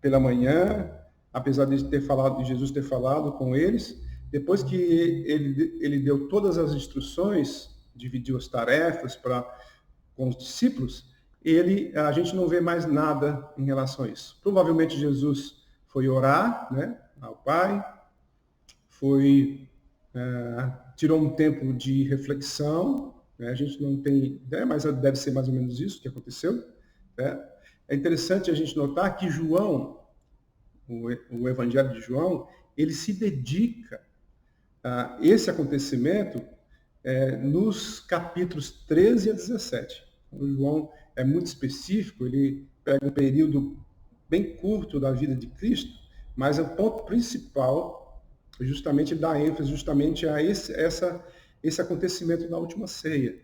A: pela manhã, apesar de Jesus ter falado com eles, depois que ele deu todas as instruções, dividiu as tarefas com os discípulos, a gente não vê mais nada em relação a isso. Provavelmente Jesus foi orar, né, ao Pai, tirou um tempo de reflexão, né, a gente não tem ideia, mas deve ser mais ou menos isso que aconteceu. Né? É interessante a gente notar que João, o Evangelho de João, ele se dedica a esse acontecimento nos capítulos 13 a 17. O João é muito específico, ele pega um período bem curto da vida de Cristo, mas o ponto principal, justamente, dá ênfase justamente a esse acontecimento da última ceia.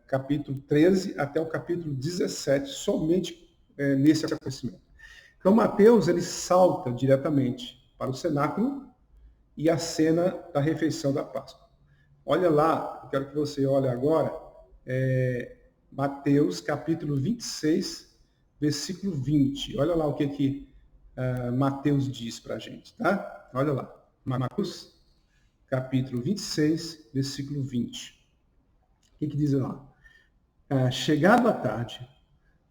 A: Capítulo 13 até o capítulo 17, somente nesse acontecimento. Então, Mateus, ele salta diretamente para o cenáculo e a cena da refeição da Páscoa. Olha lá, eu quero que você olhe agora, Mateus capítulo 26, versículo 20. Olha lá o que Mateus diz para a gente, tá? Olha lá, Mateus capítulo 26, versículo 20. O que diz lá? Chegado à tarde,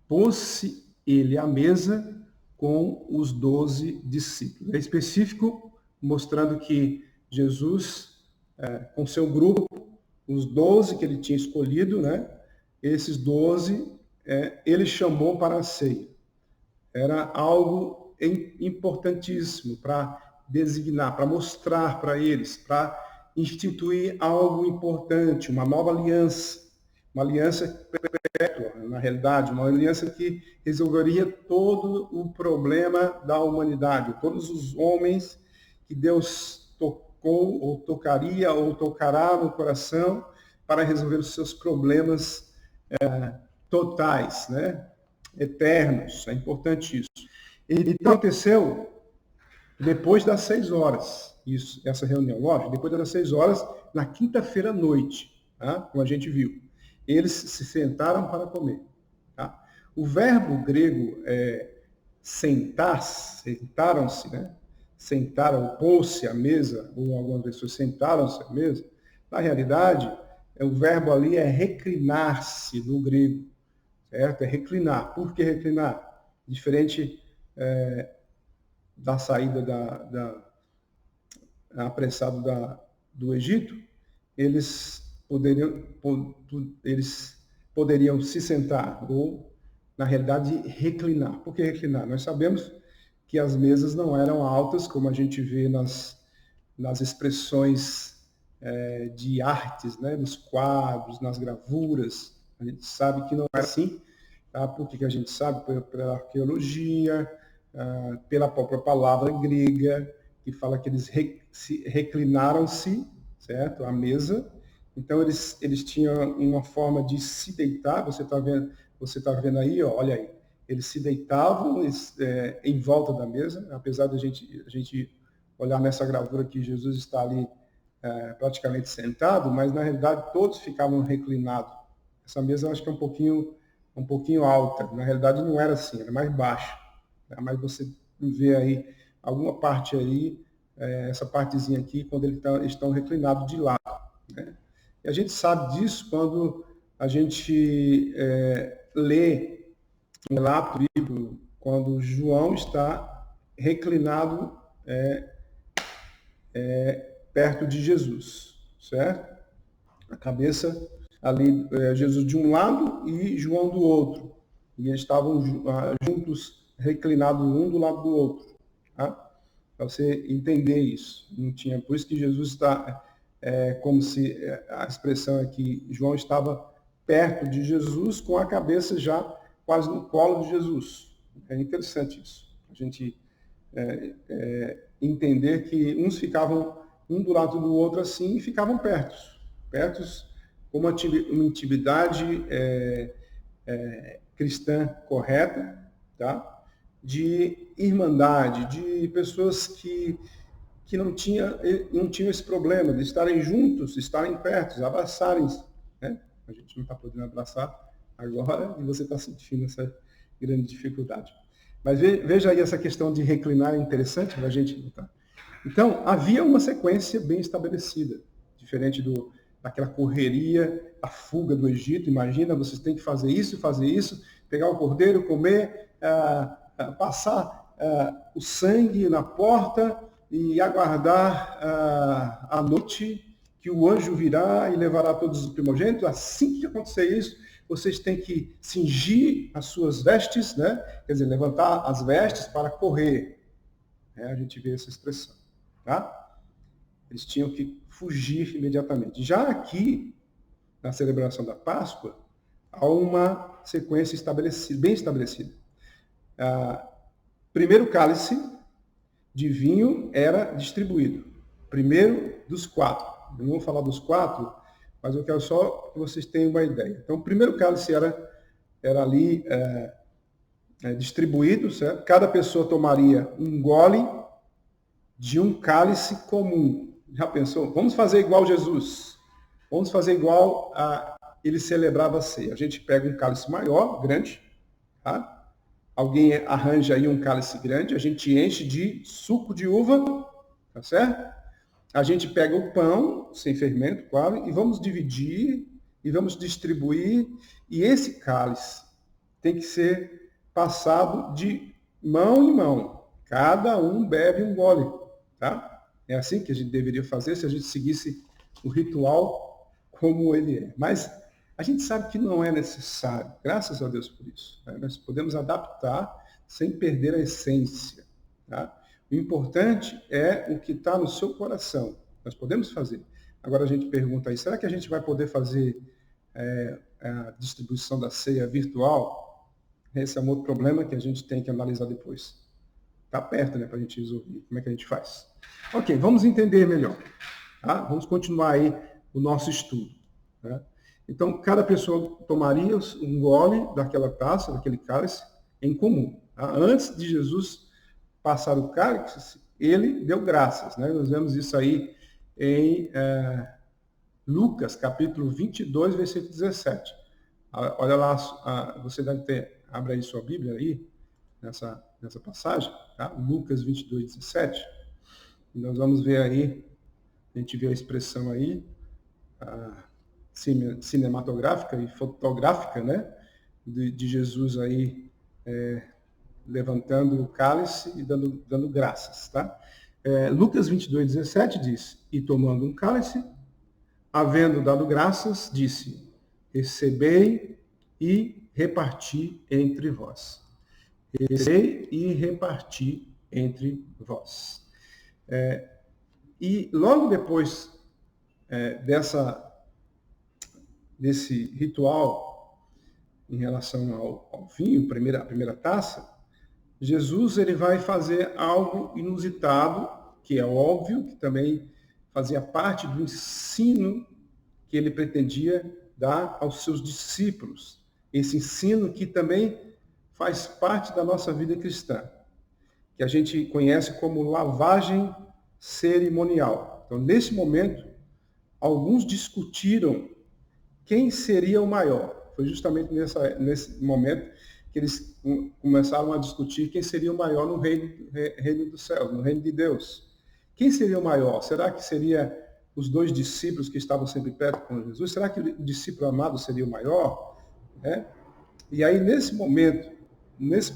A: pôs-se ele à mesa com os 12 discípulos. É específico, mostrando que Jesus, com seu grupo, os 12 que ele tinha escolhido, né? Esses 12, ele chamou para a ceia. Era algo importantíssimo para designar, para mostrar para eles, para instituir algo importante, uma nova aliança, uma aliança perpétua, na realidade, uma aliança que resolveria todo o problema da humanidade, todos os homens que Deus tocou, ou tocaria, ou tocará no coração para resolver os seus problemas totais, né? Eternos. É importante isso. E aconteceu depois das 6 horas, essa reunião, lógico, depois das 6 horas, na quinta-feira à noite, tá? Como a gente viu. Eles se sentaram para comer. Tá? O verbo grego sentar, sentaram-se, né? Sentaram, pôs-se à mesa, ou algumas pessoas sentaram-se à mesa. Na realidade, o verbo ali é reclinar-se no grego, certo? É reclinar. Por que reclinar? Diferente da saída apressada do Egito, eles poderiam se sentar ou, na realidade, reclinar. Por que reclinar? Nós sabemos que as mesas não eram altas, como a gente vê nas expressões de artes, né? Nos quadros, nas gravuras. A gente sabe que não é assim. Tá? Por que a gente sabe? Pela arqueologia, pela própria palavra grega, que fala que eles reclinaram-se, certo? À mesa. Então, eles tinham uma forma de se deitar, você tá vendo aí, ó, olha aí. Eles se deitavam em volta da mesa, apesar de a gente olhar nessa gravura que Jesus está ali praticamente sentado, mas na realidade todos ficavam reclinados. Essa mesa eu acho que é um pouquinho alta, na realidade não era assim, era mais baixa. Mas você vê aí alguma parte aí, essa partezinha aqui, quando eles estão reclinados de lado. Né? E a gente sabe disso quando a gente lê um relato bíblico, quando João está reclinado perto de Jesus, certo? A cabeça ali, Jesus de um lado e João do outro. E eles estavam juntos, reclinados um do lado do outro. Tá? Para você entender isso. Não tinha, por isso que Jesus está, como se a expressão é que João estava perto de Jesus, com a cabeça já quase no colo de Jesus. É interessante isso. A gente entender que uns ficavam um do lado do outro assim e ficavam perto com uma intimidade cristã correta, tá? De irmandade, de pessoas que não tinham esse problema de estarem juntos, estarem perto, abraçarem-se. Né? A gente não está podendo abraçar agora e você está sentindo essa grande dificuldade. Mas veja aí essa questão de reclinar, é interessante para a gente notar. Então, havia uma sequência bem estabelecida, diferente daquela correria, a fuga do Egito. Imagina, vocês têm que fazer isso, pegar o cordeiro, comer, passar o sangue na porta e aguardar a noite que o anjo virá e levará todos os primogênitos. Assim que acontecer isso, vocês têm que cingir as suas vestes, né? Quer dizer, levantar as vestes para correr. A gente vê essa expressão. Tá? Eles tinham que fugir imediatamente. Já aqui, na celebração da Páscoa, há uma sequência bem estabelecida. Primeiro cálice de vinho era distribuído. Primeiro dos 4. Eu não vou falar dos 4, mas eu quero só que vocês tenham uma ideia. Então, o primeiro cálice era ali distribuído, certo? Cada pessoa tomaria um gole de um cálice comum. Já pensou? Vamos fazer igual Jesus. Vamos fazer igual a ele celebrava a ceia. A gente pega um cálice maior, grande, tá? Alguém arranja aí um cálice grande, a gente enche de suco de uva, tá certo? A gente pega o pão, sem fermento, claro, e vamos dividir, e vamos distribuir, e esse cálice tem que ser passado de mão em mão. Cada um bebe um gole, tá? É assim que a gente deveria fazer se a gente seguisse o ritual como ele é. Mas a gente sabe que não é necessário, graças a Deus por isso. Né? Nós podemos adaptar sem perder a essência. Tá? O importante é o que está no seu coração. Nós podemos fazer. Agora a gente pergunta aí, será que a gente vai poder fazer a distribuição da ceia virtual? Esse é um outro problema que a gente tem que analisar depois. Está perto, né, para a gente resolver. Como é que a gente faz? Ok, vamos entender melhor. Tá? Vamos continuar aí o nosso estudo. Né? Então, cada pessoa tomaria um gole daquela taça, daquele cálice, em comum. Tá? Antes de Jesus passar o cálice, ele deu graças. Né? Nós vemos isso aí em Lucas, capítulo 22, versículo 17. Olha lá, você deve ter, abre aí sua Bíblia aí, nessa passagem, tá? Lucas 22, 17. E nós vamos ver aí, a gente vê a expressão aí, cinematográfica e fotográfica, né? De Jesus aí levantando o cálice e dando graças, tá? Lucas 22, 17 diz, e tomando um cálice, havendo dado graças, disse, recebei e reparti entre vós. Recebei e reparti entre vós. E logo depois desse ritual em relação ao vinho, a primeira taça, Jesus ele vai fazer algo inusitado, que é óbvio, que também fazia parte do ensino que ele pretendia dar aos seus discípulos. Esse ensino que também faz parte da nossa vida cristã, que a gente conhece como lavagem cerimonial. Então, nesse momento, alguns discutiram quem seria o maior. Foi justamente nesse momento que eles começaram a discutir quem seria o maior no reino do céu, no reino de Deus. Quem seria o maior? Será que seria os dois discípulos que estavam sempre perto com Jesus? Será que o discípulo amado seria o maior? E aí, nesse momento,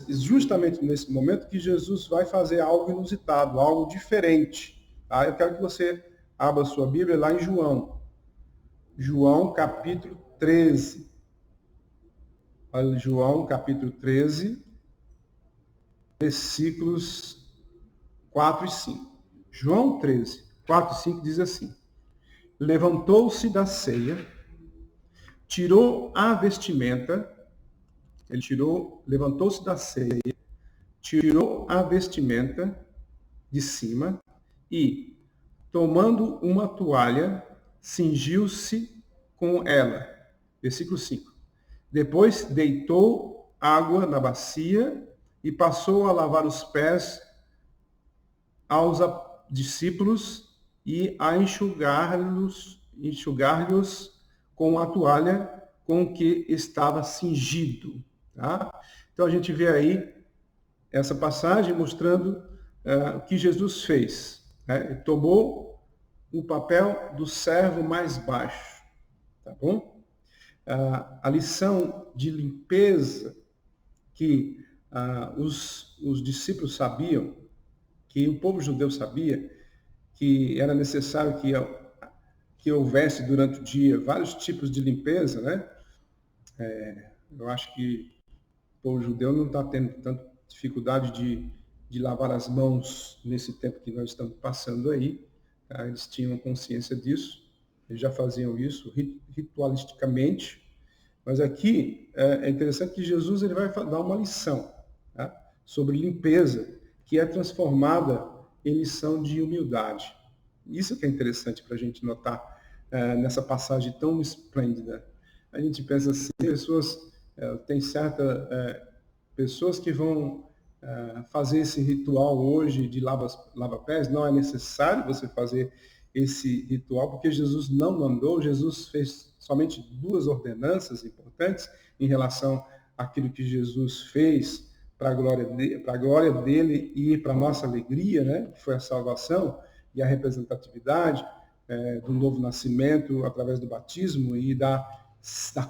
A: justamente nesse momento, que Jesus vai fazer algo inusitado, algo diferente. Tá? Eu quero que você abra a sua Bíblia lá em João. João, capítulo 13. Olha, João, capítulo 13, versículos 4 e 5. João 13, 4 e 5 diz assim, levantou-se da ceia, tirou a vestimenta, levantou-se da ceia, tirou a vestimenta de cima e, tomando uma toalha, cingiu-se com ela. Versículo 5. Depois deitou água na bacia e passou a lavar os pés aos discípulos e a enxugar-lhes com a toalha com que estava cingido. Tá? Então a gente vê aí essa passagem mostrando o que Jesus fez. Né? Ele tomou o papel do servo mais baixo. Tá bom? A lição de limpeza que os discípulos sabiam, que o povo judeu sabia, que era necessário que houvesse durante o dia vários tipos de limpeza, né? Eu acho que o povo judeu não está tendo tanta dificuldade de lavar as mãos nesse tempo que nós estamos passando aí. Tá? Eles tinham consciência disso, eles já faziam isso ritualisticamente. Mas aqui é interessante que Jesus ele vai dar uma lição, tá? Sobre limpeza, que é transformada em lição de humildade. Isso que é interessante para a gente notar nessa passagem tão esplêndida. A gente pensa assim, tem pessoas que vão fazer esse ritual hoje de lava-pés, não é necessário você fazer esse ritual, porque Jesus não mandou, Jesus fez somente 2 ordenanças importantes em relação àquilo que Jesus fez para a glória dele e para a nossa alegria, né? Que foi a salvação e a representatividade do novo nascimento através do batismo e da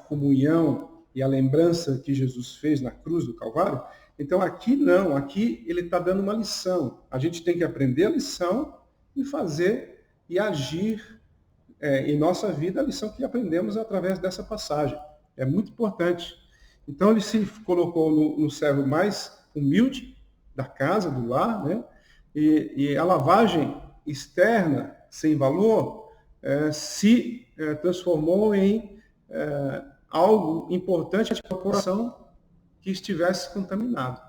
A: comunhão e a lembrança que Jesus fez na cruz do Calvário. Então aqui não, aqui ele está dando uma lição. A gente tem que aprender a lição e fazer e agir em nossa vida a lição que aprendemos através dessa passagem. É muito importante. Então ele se colocou no servo mais humilde da casa, do lar, né? E a lavagem externa, sem valor, se transformou em algo importante para o coração que estivesse contaminado.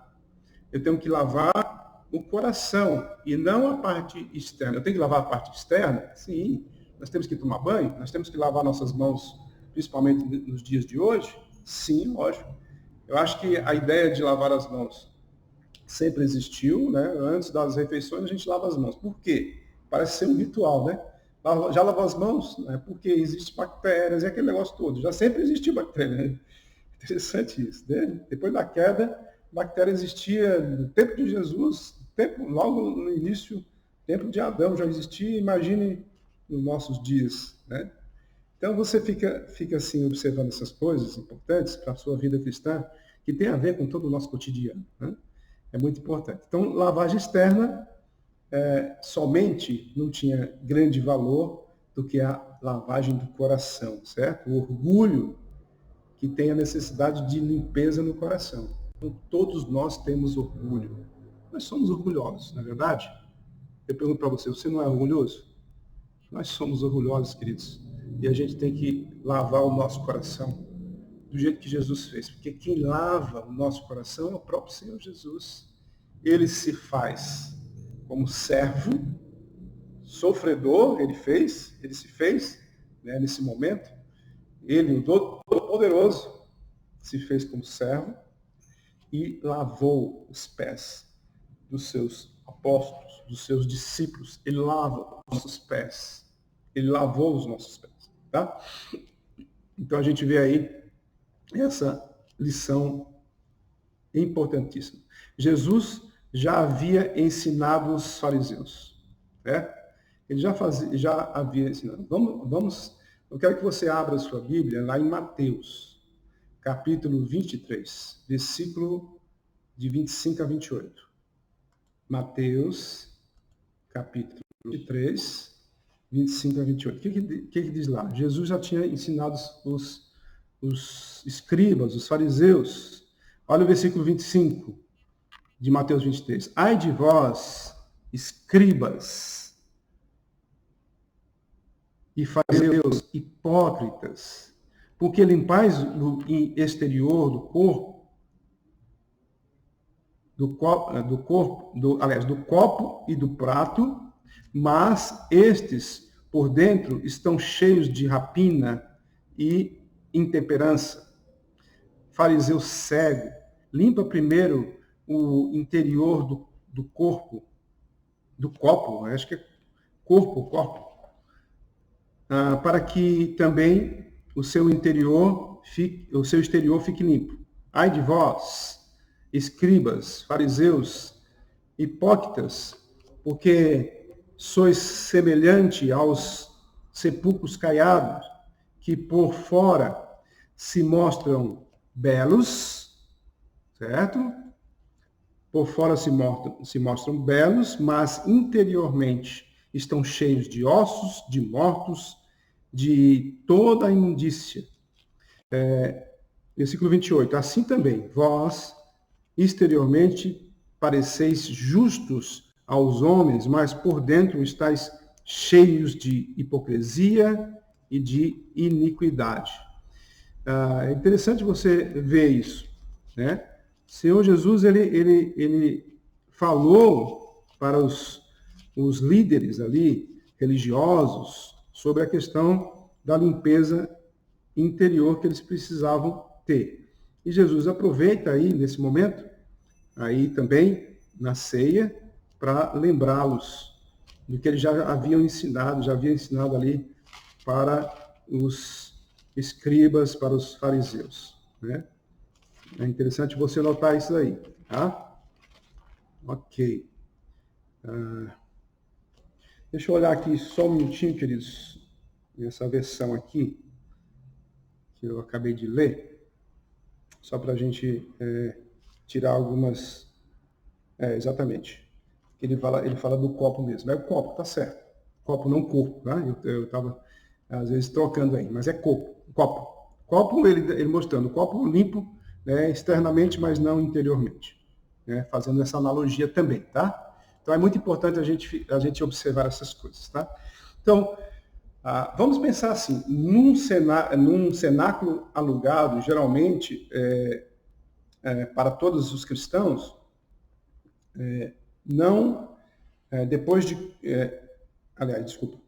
A: Eu tenho que lavar o coração e não a parte externa. Eu tenho que lavar a parte externa? Sim. Nós temos que tomar banho? Nós temos que lavar nossas mãos, principalmente nos dias de hoje? Sim, lógico. Eu acho que a ideia de lavar as mãos sempre existiu, né? Antes das refeições a gente lava as mãos. Por quê? Parece ser um ritual, né? Já lavou as mãos, né? Porque existem bactérias e aquele negócio todo. Já sempre existiu bactéria, né? Interessante isso, né? Depois da queda, a bactéria existia no tempo de Jesus, logo no início, tempo de Adão já existia, imagine nos nossos dias, né? Então você fica assim observando essas coisas importantes para a sua vida cristã, que tem a ver com todo o nosso cotidiano, né? É muito importante. Então, lavagem externa somente não tinha grande valor do que a lavagem do coração, certo? O orgulho que tem a necessidade de limpeza no coração. Então, todos nós temos orgulho. Nós somos orgulhosos, não é verdade? Eu pergunto para você, você não é orgulhoso? Nós somos orgulhosos, queridos. E a gente tem que lavar o nosso coração do jeito que Jesus fez. Porque quem lava o nosso coração é o próprio Senhor Jesus. Ele se faz como servo, sofredor, ele se fez, né, nesse momento. Ele, o Todo-Poderoso, se fez como servo e lavou os pés dos seus apóstolos, dos seus discípulos. Ele lava os nossos pés. Ele lavou os nossos pés. Tá? Então a gente vê aí essa lição importantíssima. Jesus já havia ensinado os fariseus. Certo? Ele já havia ensinado. Eu quero que você abra a sua Bíblia lá em Mateus, capítulo 23, versículo de 25 a 28. Mateus, capítulo 23, 25 a 28. O que diz lá? Jesus já tinha ensinado os escribas, os fariseus. Olha o versículo 25 de Mateus 23. Ai de vós, escribas e fariseus hipócritas, porque limpais o exterior do copo e do prato, mas estes por dentro estão cheios de rapina e intemperança. Fariseu cego, limpa primeiro o interior do corpo, do copo, acho que é corpo, para que também o seu exterior fique limpo. Ai de vós, escribas, fariseus, hipócritas, porque sois semelhante aos sepulcros caiados, que por fora se mostram belos, certo? Por fora se mostram belos, mas interiormente estão cheios de ossos, de mortos, de toda a imundícia. Versículo 28. Assim também, vós, exteriormente, pareceis justos aos homens, mas por dentro estáis cheios de hipocrisia e de iniquidade. É interessante você ver isso, né? O Senhor Jesus, ele falou para os líderes ali, religiosos, sobre a questão da limpeza interior que eles precisavam ter. E Jesus aproveita aí, nesse momento, aí também na ceia, para lembrá-los do que ele já havia ensinado ali para os escribas, para os fariseus, né? É interessante você notar isso aí, tá? Ok. Deixa eu olhar aqui só um minutinho, queridos, nessa versão aqui, que eu acabei de ler, só para a gente tirar algumas... exatamente. Ele fala do copo mesmo. É o copo, tá certo. Copo, não corpo, tá? Eu estava, às vezes, trocando aí, mas é copo. Copo. Copo, ele mostrando, copo limpo, né, externamente, mas não interiormente. Né? Fazendo essa analogia também, tá? Então, é muito importante a gente observar essas coisas, tá? Então, vamos pensar assim, num cenáculo alugado, geralmente, para todos os cristãos, não, depois de, aliás, desculpa,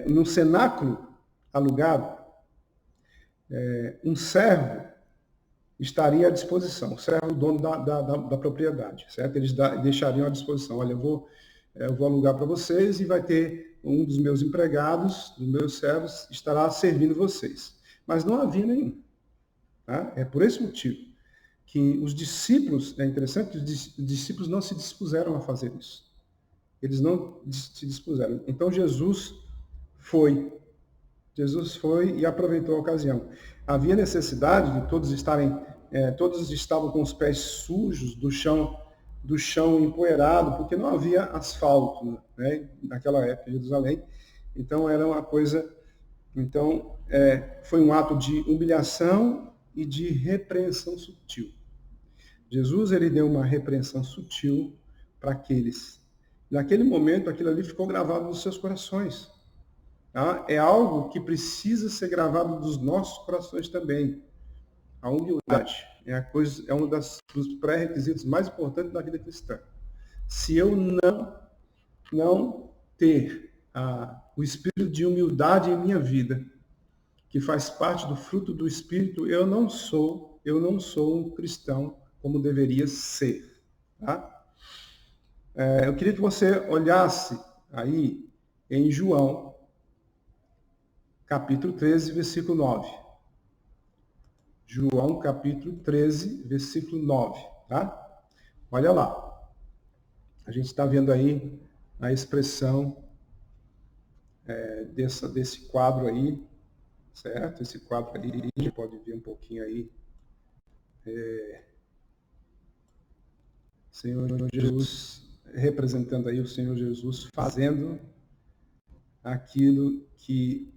A: num cenáculo alugado, um servo estaria à disposição, o servo, o dono da propriedade, certo? Eles deixariam à disposição, olha, eu vou alugar para vocês e vai ter um dos meus empregados, dos meus servos, estará servindo vocês. Mas não havia nenhum. Tá? É por esse motivo que os discípulos, é interessante que os discípulos não se dispuseram a fazer isso. Eles não se dispuseram. Então Jesus foi e aproveitou a ocasião. Havia necessidade de todos todos estavam com os pés sujos do chão empoeirado, porque não havia asfalto, né, naquela época em Jerusalém. Então era uma coisa, foi um ato de humilhação e de repreensão sutil. Jesus, ele deu uma repreensão sutil para aqueles. Naquele momento, aquilo ali ficou gravado nos seus corações. Tá? É algo que precisa ser gravado dos nossos corações também. A humildade é um dos pré-requisitos mais importantes da vida cristã. Se eu não ter o espírito de humildade em minha vida, que faz parte do fruto do Espírito, eu não sou um cristão como deveria ser. Tá? Eu queria que você olhasse aí em João, capítulo 13, versículo 9. João, capítulo 13, versículo 9. Tá? Olha lá. A gente está vendo aí a expressão desse quadro aí, certo? Esse quadro aí, a gente pode ver um pouquinho aí. Senhor Jesus, representando aí o Senhor Jesus, fazendo aquilo que,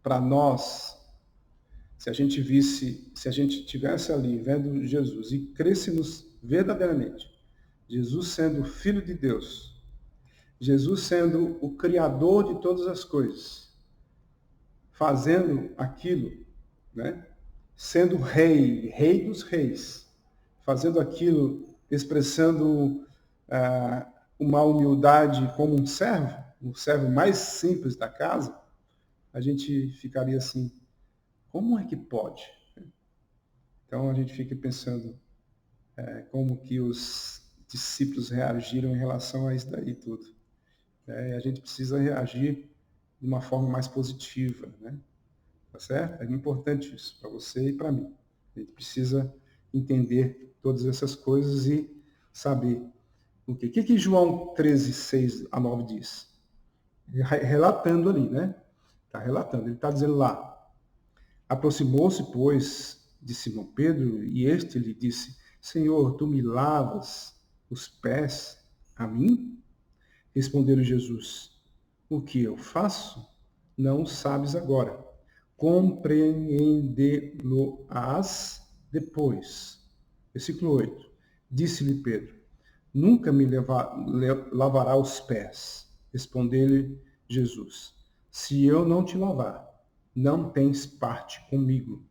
A: para nós, se a gente tivesse ali vendo Jesus e crêssemos verdadeiramente, Jesus sendo o Filho de Deus, Jesus sendo o Criador de todas as coisas, fazendo aquilo, né? Sendo Rei dos Reis, fazendo aquilo, expressando uma humildade como um servo, o servo mais simples da casa, a gente ficaria assim, como é que pode? Então a gente fica pensando como que os discípulos reagiram em relação a isso daí tudo. A gente precisa reagir de uma forma mais positiva, né? Tá certo? É importante isso para você e para mim. A gente precisa entender todas essas coisas e saber o quê. O que João 13, 6 a 9 diz? Relatando ali, né? Está relatando. Ele está dizendo lá, aproximou-se, pois, de Simão Pedro, e este lhe disse, Senhor, tu me lavas os pés a mim? Respondeu Jesus, o que eu faço, não sabes agora. Compreendê-lo-ás depois. Versículo 8. Disse-lhe Pedro, nunca me lavará os pés. Respondeu-lhe Jesus, se eu não te lavar, não tens parte comigo.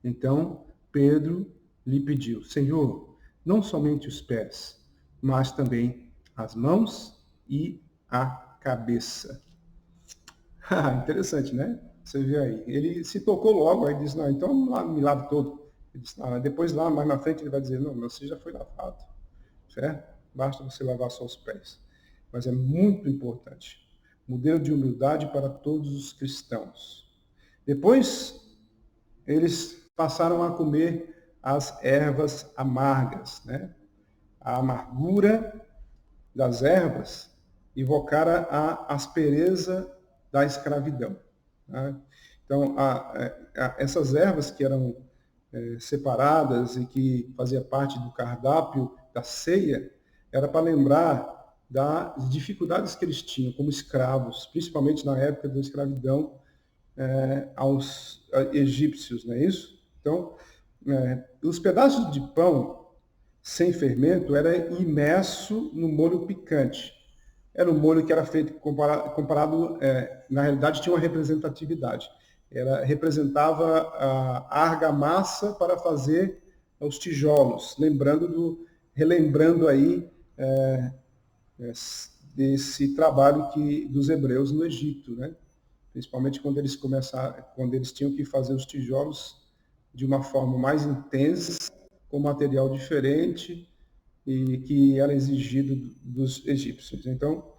A: Então Pedro lhe pediu, Senhor, não somente os pés, mas também as mãos e a cabeça. Interessante, né? Você vê aí. Ele se tocou logo, aí disse, não, então me lave todo. Depois, lá mais na frente, ele vai dizer, não, você já foi lavado, certo? Basta você lavar só os pés. Mas é muito importante. Modelo de humildade para todos os cristãos. Depois, eles passaram a comer as ervas amargas, né? A amargura das ervas invocara a aspereza da escravidão. Né? Então, essas ervas que eram separadas e que fazia parte do cardápio da ceia, era para lembrar das dificuldades que eles tinham como escravos, principalmente na época da escravidão aos egípcios, não é isso? Então, os pedaços de pão sem fermento era imerso no molho picante. Era um molho que era feito comparado na realidade tinha uma representatividade. Representava a argamassa para fazer os tijolos, relembrando aí desse trabalho dos hebreus no Egito, né? Principalmente quando eles tinham que fazer os tijolos de uma forma mais intensa, com material diferente e que era exigido dos egípcios. Então,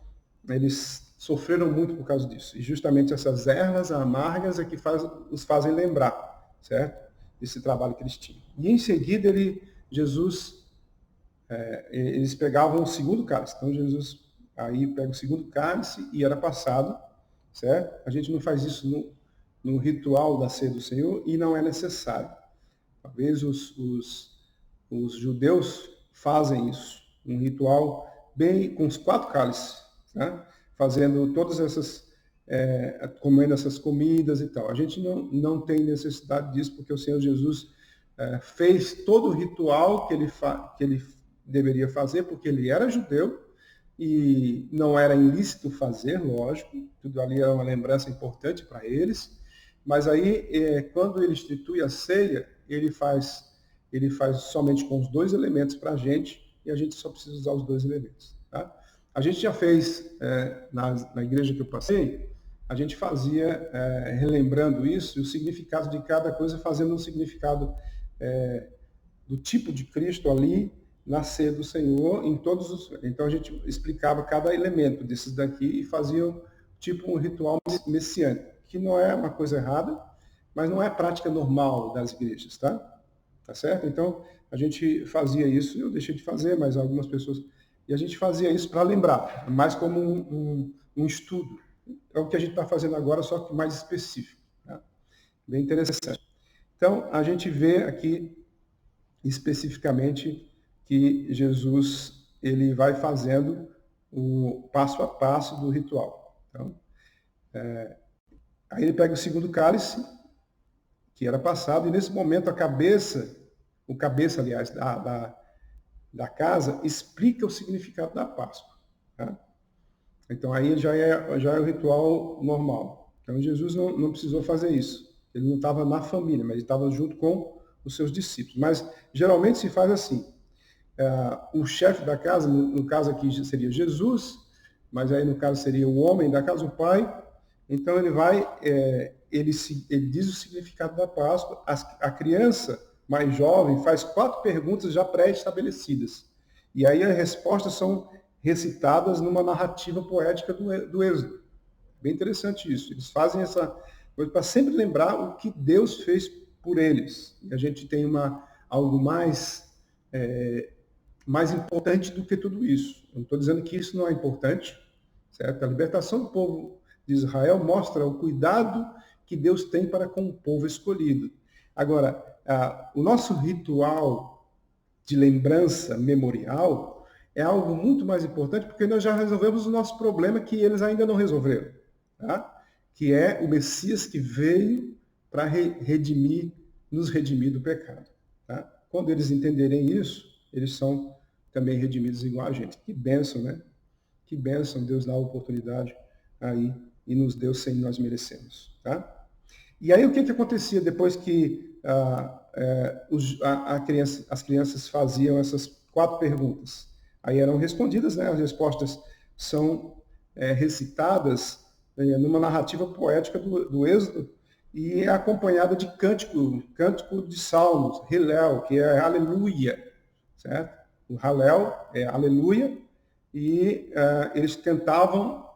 A: eles sofreram muito por causa disso. E justamente essas ervas amargas é que os fazem lembrar, certo? Desse trabalho que eles tinham. E em seguida, eles pegavam o segundo cálice. Então, Jesus aí pega o segundo cálice e era passado, certo? A gente não faz isso no ritual da ceia do Senhor e não é necessário. Talvez os judeus fazem isso, um ritual bem com os 4 cálices, né? Fazendo todas essas, comendo essas comidas e tal. A gente não tem necessidade disso, porque o Senhor Jesus fez todo o ritual que ele deveria fazer, porque ele era judeu e não era ilícito fazer, lógico, tudo ali era uma lembrança importante para eles, mas aí, quando ele institui a ceia, ele faz somente com os 2 elementos para a gente, e a gente só precisa usar os 2 elementos. Tá? A gente já fez, na igreja que eu passei, a gente fazia, relembrando isso, e o significado de cada coisa, fazendo um significado do tipo de Cristo ali, na ceia do Senhor, Então a gente explicava cada elemento desses daqui e fazia tipo um ritual messiânico, que não é uma coisa errada, mas não é prática normal das igrejas, tá? Tá certo? Então, a gente fazia isso, eu deixei de fazer, mas algumas pessoas... E a gente fazia isso para lembrar, mais como um estudo. É o que a gente está fazendo agora, só que mais específico. Tá? Bem interessante. Então, a gente vê aqui, especificamente, que Jesus ele vai fazendo o passo a passo do ritual. Então, aí ele pega o segundo cálice, que era passado, e nesse momento o cabeça, aliás, da casa, explica o significado da Páscoa. Tá? Então aí já é o ritual normal. Então Jesus não precisou fazer isso. Ele não estava na família, mas ele estava junto com os seus discípulos. Mas geralmente se faz assim. O chefe da casa, no caso aqui seria Jesus, mas aí no caso seria o homem da casa, o pai. Então ele diz o significado da Páscoa. A criança mais jovem faz 4 perguntas já pré-estabelecidas. E aí as respostas são recitadas numa narrativa poética do Êxodo. Bem interessante isso. Eles fazem essa coisa para sempre lembrar o que Deus fez por eles. E a gente tem algo mais importante do que tudo isso. Eu não estou dizendo que isso não é importante, certo? A libertação do povo de Israel mostra o cuidado que Deus tem para com o povo escolhido. Agora, o nosso ritual de lembrança memorial é algo muito mais importante, porque nós já resolvemos o nosso problema que eles ainda não resolveram, tá? Que é o Messias que veio para nos redimir do pecado. Tá? Quando eles entenderem isso, eles são também redimidos igual a gente. Que bênção, né? Que bênção, Deus dá a oportunidade aí e nos deu sem nós merecemos. Tá? E aí o que acontecia depois que as crianças faziam essas 4 perguntas? Aí eram respondidas, né? As respostas são recitadas numa narrativa poética do Êxodo, e é acompanhada de cântico de salmos, Hillel, que é aleluia, certo? O Hallel é aleluia, e eles tentavam,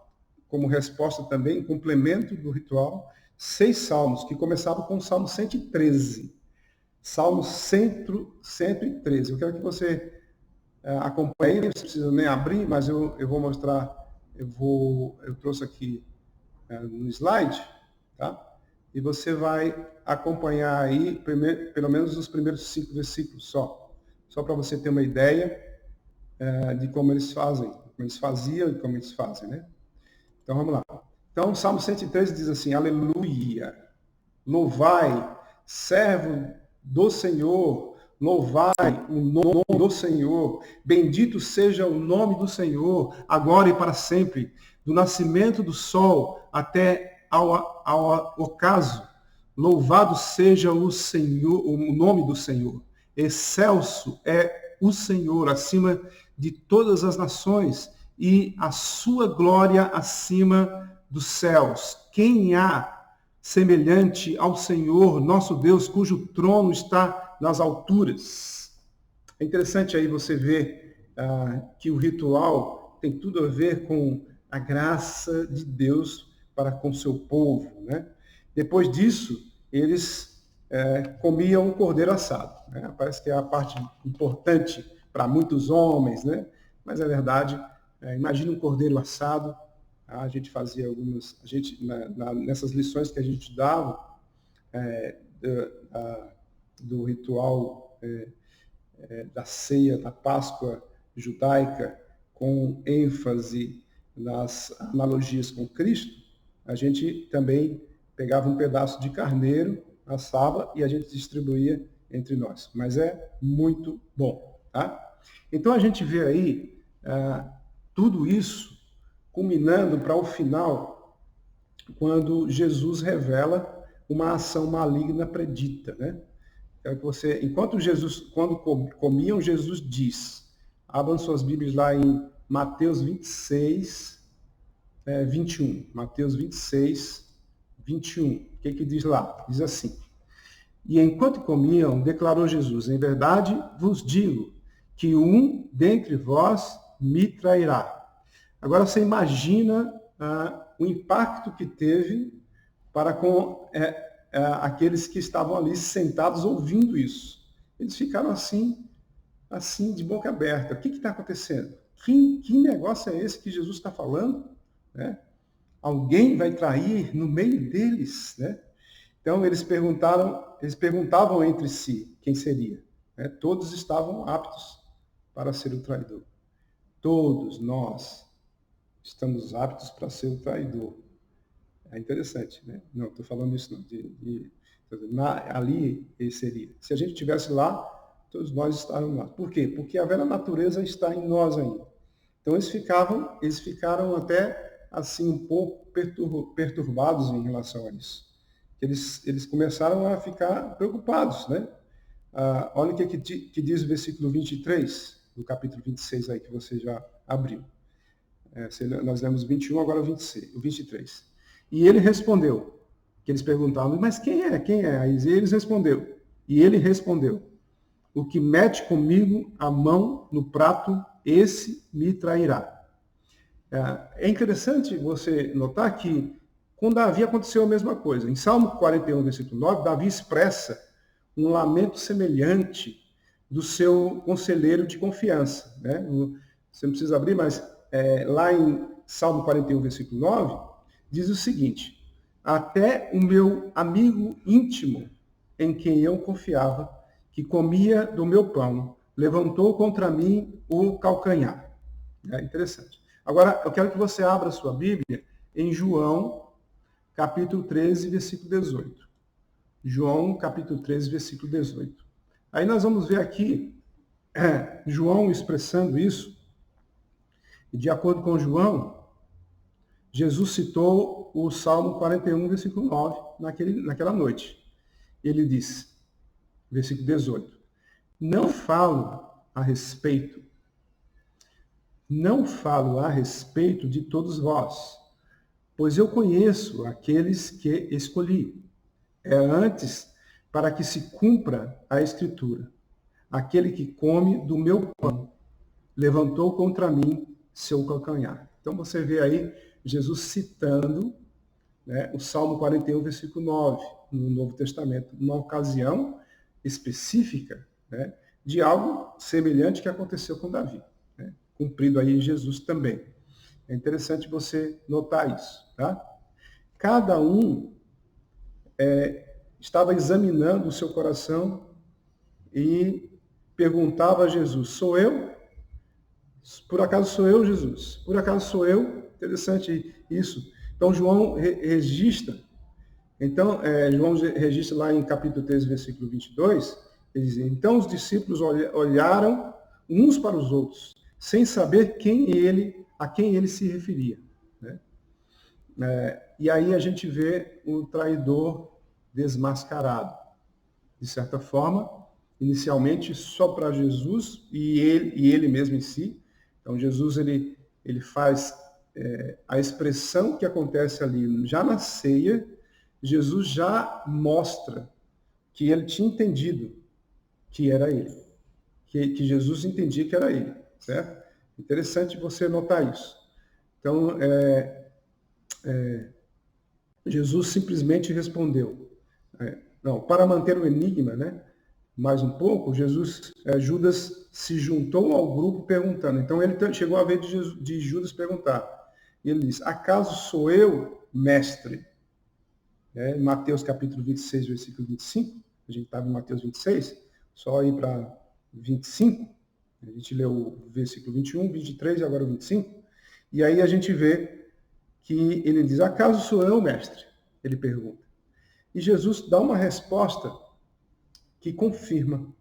A: como resposta também, complemento do ritual, 6 salmos, que começavam com o Salmo 113. Salmo 113. Eu quero que você acompanhe, não precisa nem abrir, mas eu vou mostrar, eu trouxe aqui no slide, tá? E você vai acompanhar aí, pelo menos os primeiros 5 versículos só para você ter uma ideia de como eles fazem, como eles faziam e como eles fazem, né? Então vamos lá. Então o Salmo 113 diz assim: Aleluia, louvai, servo do Senhor, louvai o nome do Senhor, bendito seja o nome do Senhor, agora e para sempre, do nascimento do sol até ao ocaso. Louvado seja o Senhor, o nome do Senhor. Excelso é o Senhor acima de todas as nações e a sua glória acima dos céus. Quem há semelhante ao Senhor, nosso Deus, cujo trono está nas alturas? É interessante aí você ver que o ritual tem tudo a ver com a graça de Deus para com seu povo, né? Depois disso, eles comiam um cordeiro assado, né? Parece que é a parte importante para muitos homens, né? Mas é verdade. Imagina um cordeiro assado. A gente fazia nessas lições que a gente dava do ritual da ceia, da Páscoa judaica, com ênfase nas analogias com Cristo, a gente também pegava um pedaço de carneiro, assava e a gente distribuía entre nós. Mas é muito bom, tá? Então a gente vê aí tudo isso culminando para o final, quando Jesus revela uma ação maligna predita, né? Quero que você, quando comiam, Jesus diz, abram suas Bíblias lá em Mateus 26, 21. Mateus 26, 21. O que diz lá? Diz assim: E enquanto comiam, declarou Jesus: Em verdade vos digo que um dentre vós me trairá. Agora você imagina o impacto que teve para com aqueles que estavam ali sentados ouvindo isso. Eles ficaram assim de boca aberta. O que está acontecendo? Que negócio é esse que Jesus está falando? Né? Alguém vai trair no meio deles, né? Então eles perguntavam entre si quem seria. Né? Todos estavam aptos para ser o traidor. Todos nós estamos aptos para ser o traidor. É interessante, né? Não, estou falando isso não. Ali ele seria. Se a gente estivesse lá, todos nós estávamos lá. Por quê? Porque a velha natureza está em nós ainda. Então eles ficaram até assim um pouco perturbados em relação a isso. Eles começaram a ficar preocupados, né? Olha o que diz o versículo 23 do capítulo 26 aí que você já abriu. Nós lemos 21, agora o 23. E ele respondeu, que eles perguntavam, mas quem é? Quem é? Aí ele respondeu, o que mete comigo a mão no prato, esse me trairá. É interessante você notar que com Davi aconteceu a mesma coisa. Em Salmo 41, versículo 9, Davi expressa um lamento semelhante do seu conselheiro de confiança. Né? Você não precisa abrir, mas lá em Salmo 41, versículo 9, diz o seguinte: até o meu amigo íntimo, em quem eu confiava, que comia do meu pão, levantou contra mim o calcanhar. É interessante. Agora, eu quero que você abra a sua Bíblia em João, capítulo 13, versículo 18. João, capítulo 13, versículo 18. Aí nós vamos ver aqui João expressando isso. E de acordo com João, Jesus citou o Salmo 41, versículo 9, naquela noite. Ele disse, versículo 18, não falo a respeito de todos vós, pois eu conheço aqueles que escolhi. é antes para que se cumpra a Escritura. Aquele que come do meu pão levantou contra mim seu calcanhar. Então você vê aí Jesus citando, né, o Salmo 41, versículo 9, no Novo Testamento, numa ocasião específica, né, de algo semelhante que aconteceu com Davi, né, cumprido aí em Jesus também. É interessante você notar isso. Tá? Cada um estava examinando o seu coração e perguntava a Jesus, sou eu? Por acaso sou eu, Jesus? Por acaso sou eu? Interessante isso. Então, João registra. Então, João registra lá em capítulo 13, versículo 22, ele diz, então os discípulos olharam uns para os outros, sem saber a quem ele se referia. Né? E aí a gente vê o traidor desmascarado. De certa forma, inicialmente só para Jesus e ele mesmo em si. Então, Jesus ele faz a expressão que acontece ali já na ceia, Jesus já mostra que ele tinha entendido que era ele, que Jesus entendia que era ele, certo? Interessante você notar isso. Então, Jesus simplesmente respondeu. Não, para manter o enigma, né? Mais um pouco, Judas se juntou ao grupo perguntando. Então ele chegou a vez de Judas perguntar. E ele diz, acaso sou eu, mestre? Mateus capítulo 26, versículo 25. A gente estava em Mateus 26, só ir para 25. A gente leu o versículo 21, 23 e agora o 25. E aí a gente vê que ele diz, acaso sou eu, mestre? Ele pergunta. E Jesus dá uma resposta que confirma.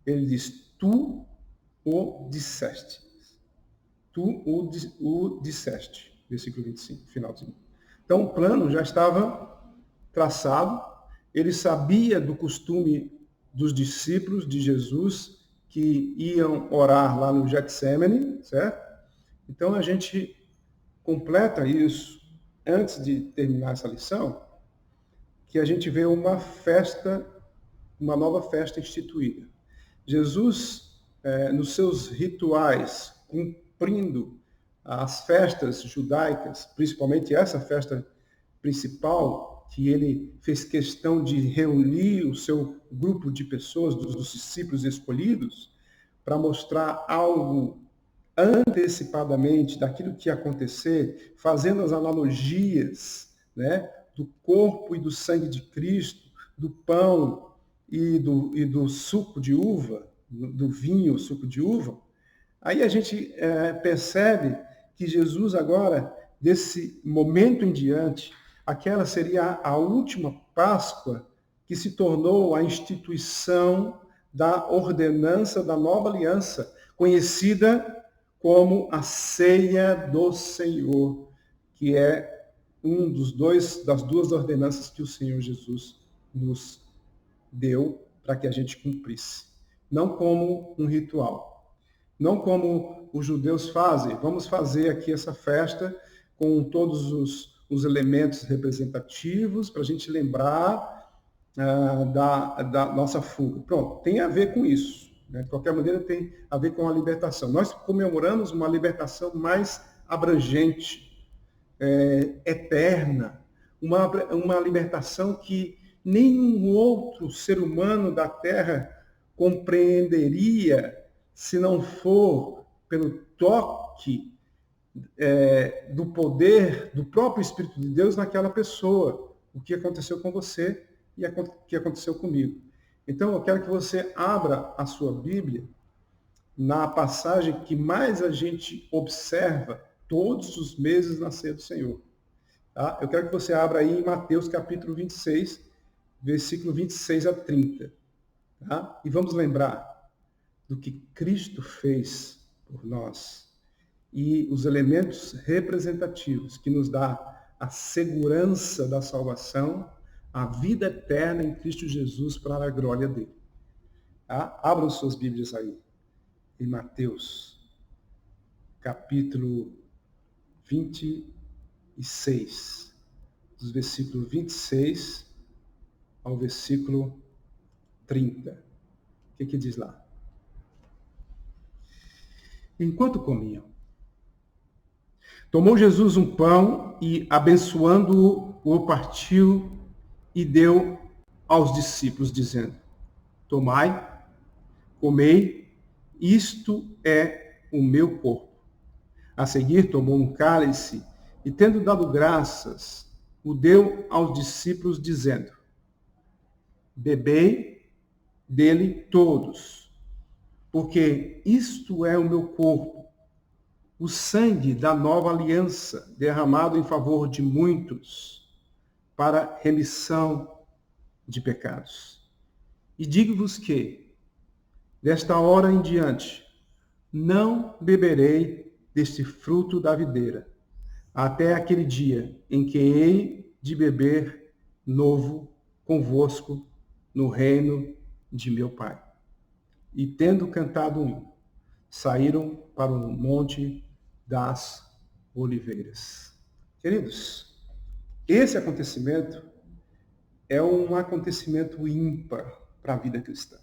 A: Ele diz, tu o disseste. Tu o disseste. Versículo 25, finalzinho. Então o plano já estava traçado. Ele sabia do costume dos discípulos de Jesus que iam orar lá no Getsemane, certo? Então a gente completa isso antes de terminar essa lição, que a gente vê uma festa, uma nova festa instituída. Jesus, nos seus rituais, cumprindo as festas judaicas, principalmente essa festa principal, que ele fez questão de reunir o seu grupo de pessoas, dos discípulos escolhidos, para mostrar algo antecipadamente daquilo que ia acontecer, fazendo as analogias, né, do corpo e do sangue de Cristo, do pão e do suco de uva, do vinho, suco de uva, aí a gente percebe que Jesus agora, desse momento em diante, aquela seria a última Páscoa que se tornou a instituição da ordenança da nova aliança, conhecida como a ceia do Senhor, que é das duas ordenanças que o Senhor Jesus nos deu para que a gente cumprisse. Não como um ritual. Não como os judeus fazem. Vamos fazer aqui essa festa com todos os elementos representativos para a gente lembrar da nossa fuga. Pronto, tem a ver com isso. Né? De qualquer maneira, tem a ver com a libertação. Nós comemoramos uma libertação mais abrangente, eterna, uma libertação que nenhum outro ser humano da Terra compreenderia se não for pelo toque do poder do próprio Espírito de Deus naquela pessoa, o que aconteceu com você e o que aconteceu comigo. Então, eu quero que você abra a sua Bíblia na passagem que mais a gente observa todos os meses na ceia do Senhor. Tá? Eu quero que você abra aí em Mateus capítulo 26, versículo 26 a 30. Tá? E vamos lembrar do que Cristo fez por nós e os elementos representativos que nos dá a segurança da salvação, a vida eterna em Cristo Jesus para a glória dele. Tá? Abram suas Bíblias aí, em Mateus, capítulo 26, dos versículos 26 ao versículo 30. O que diz lá? Enquanto comiam, tomou Jesus um pão e, abençoando-o, o partiu e deu aos discípulos, dizendo: Tomai, comei, isto é o meu corpo. A seguir tomou um cálice e, tendo dado graças, o deu aos discípulos, dizendo: Bebei dele todos, porque isto é o meu corpo, o sangue da nova aliança, derramado em favor de muitos, para remissão de pecados. E digo-vos que, desta hora em diante, não beberei deste fruto da videira, até aquele dia em que hei de beber novo convosco no reino de meu Pai. E tendo cantado um hino, saíram para o Monte das Oliveiras. Queridos, esse acontecimento é um acontecimento ímpar para a vida cristã.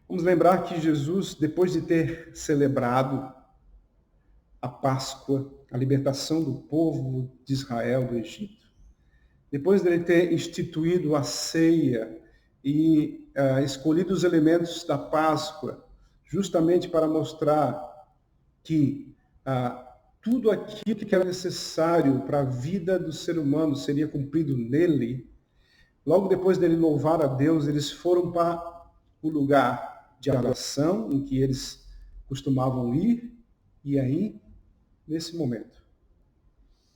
A: Vamos lembrar que Jesus, depois de ter celebrado a Páscoa, a libertação do povo de Israel do Egito, depois de ele ter instituído a ceia e escolhido os elementos da Páscoa, justamente para mostrar que tudo aquilo que era necessário para a vida do ser humano seria cumprido nele, logo depois dele louvar a Deus, eles foram para o lugar de adoração em que eles costumavam ir, e aí, nesse momento,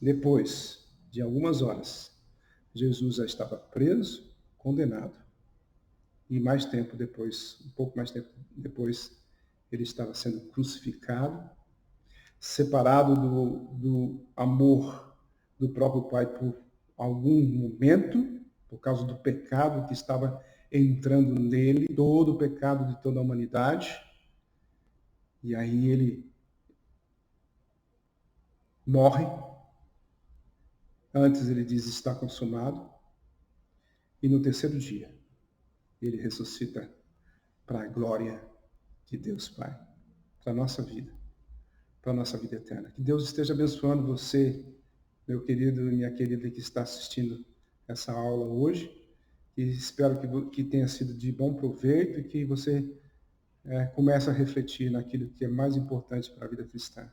A: depois de algumas horas, Jesus já estava preso, condenado, e mais tempo depois, um pouco mais tempo depois, ele estava sendo crucificado, separado do amor do próprio Pai por algum momento, por causa do pecado que estava entrando nele, todo o pecado de toda a humanidade. E aí ele morre. Antes ele diz: está consumado. E no terceiro dia, ele ressuscita para a glória de Deus Pai, para a nossa vida, para a nossa vida eterna. Que Deus esteja abençoando você, meu querido e minha querida que está assistindo essa aula hoje. E espero que tenha sido de bom proveito e que você comece a refletir naquilo que é mais importante para a vida cristã.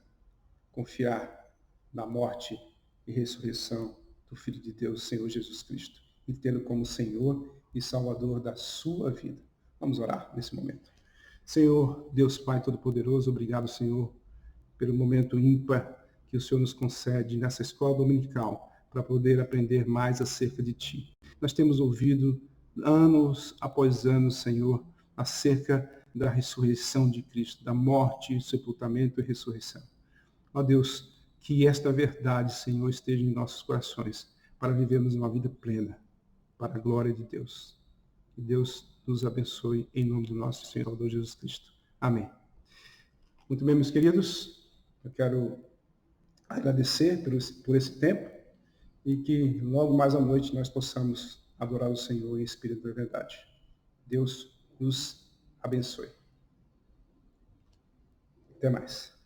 A: Confiar na morte e ressurreição do Filho de Deus, Senhor Jesus Cristo, e tê-lo como Senhor e Salvador da sua vida. Vamos orar nesse momento. Senhor, Deus Pai Todo-Poderoso, obrigado, Senhor, pelo momento ímpar que o Senhor nos concede nessa escola dominical para poder aprender mais acerca de Ti. Nós temos ouvido anos após anos, Senhor, acerca da ressurreição de Cristo, da morte, sepultamento e ressurreição. Ó Deus, que esta verdade, Senhor, esteja em nossos corações para vivermos uma vida plena, para a glória de Deus. Que Deus nos abençoe em nome do nosso Senhor Salvador Jesus Cristo. Amém. Muito bem, meus queridos, eu quero agradecer por esse tempo e que logo mais à noite nós possamos adorar o Senhor em espírito da verdade. Deus nos abençoe. Até mais.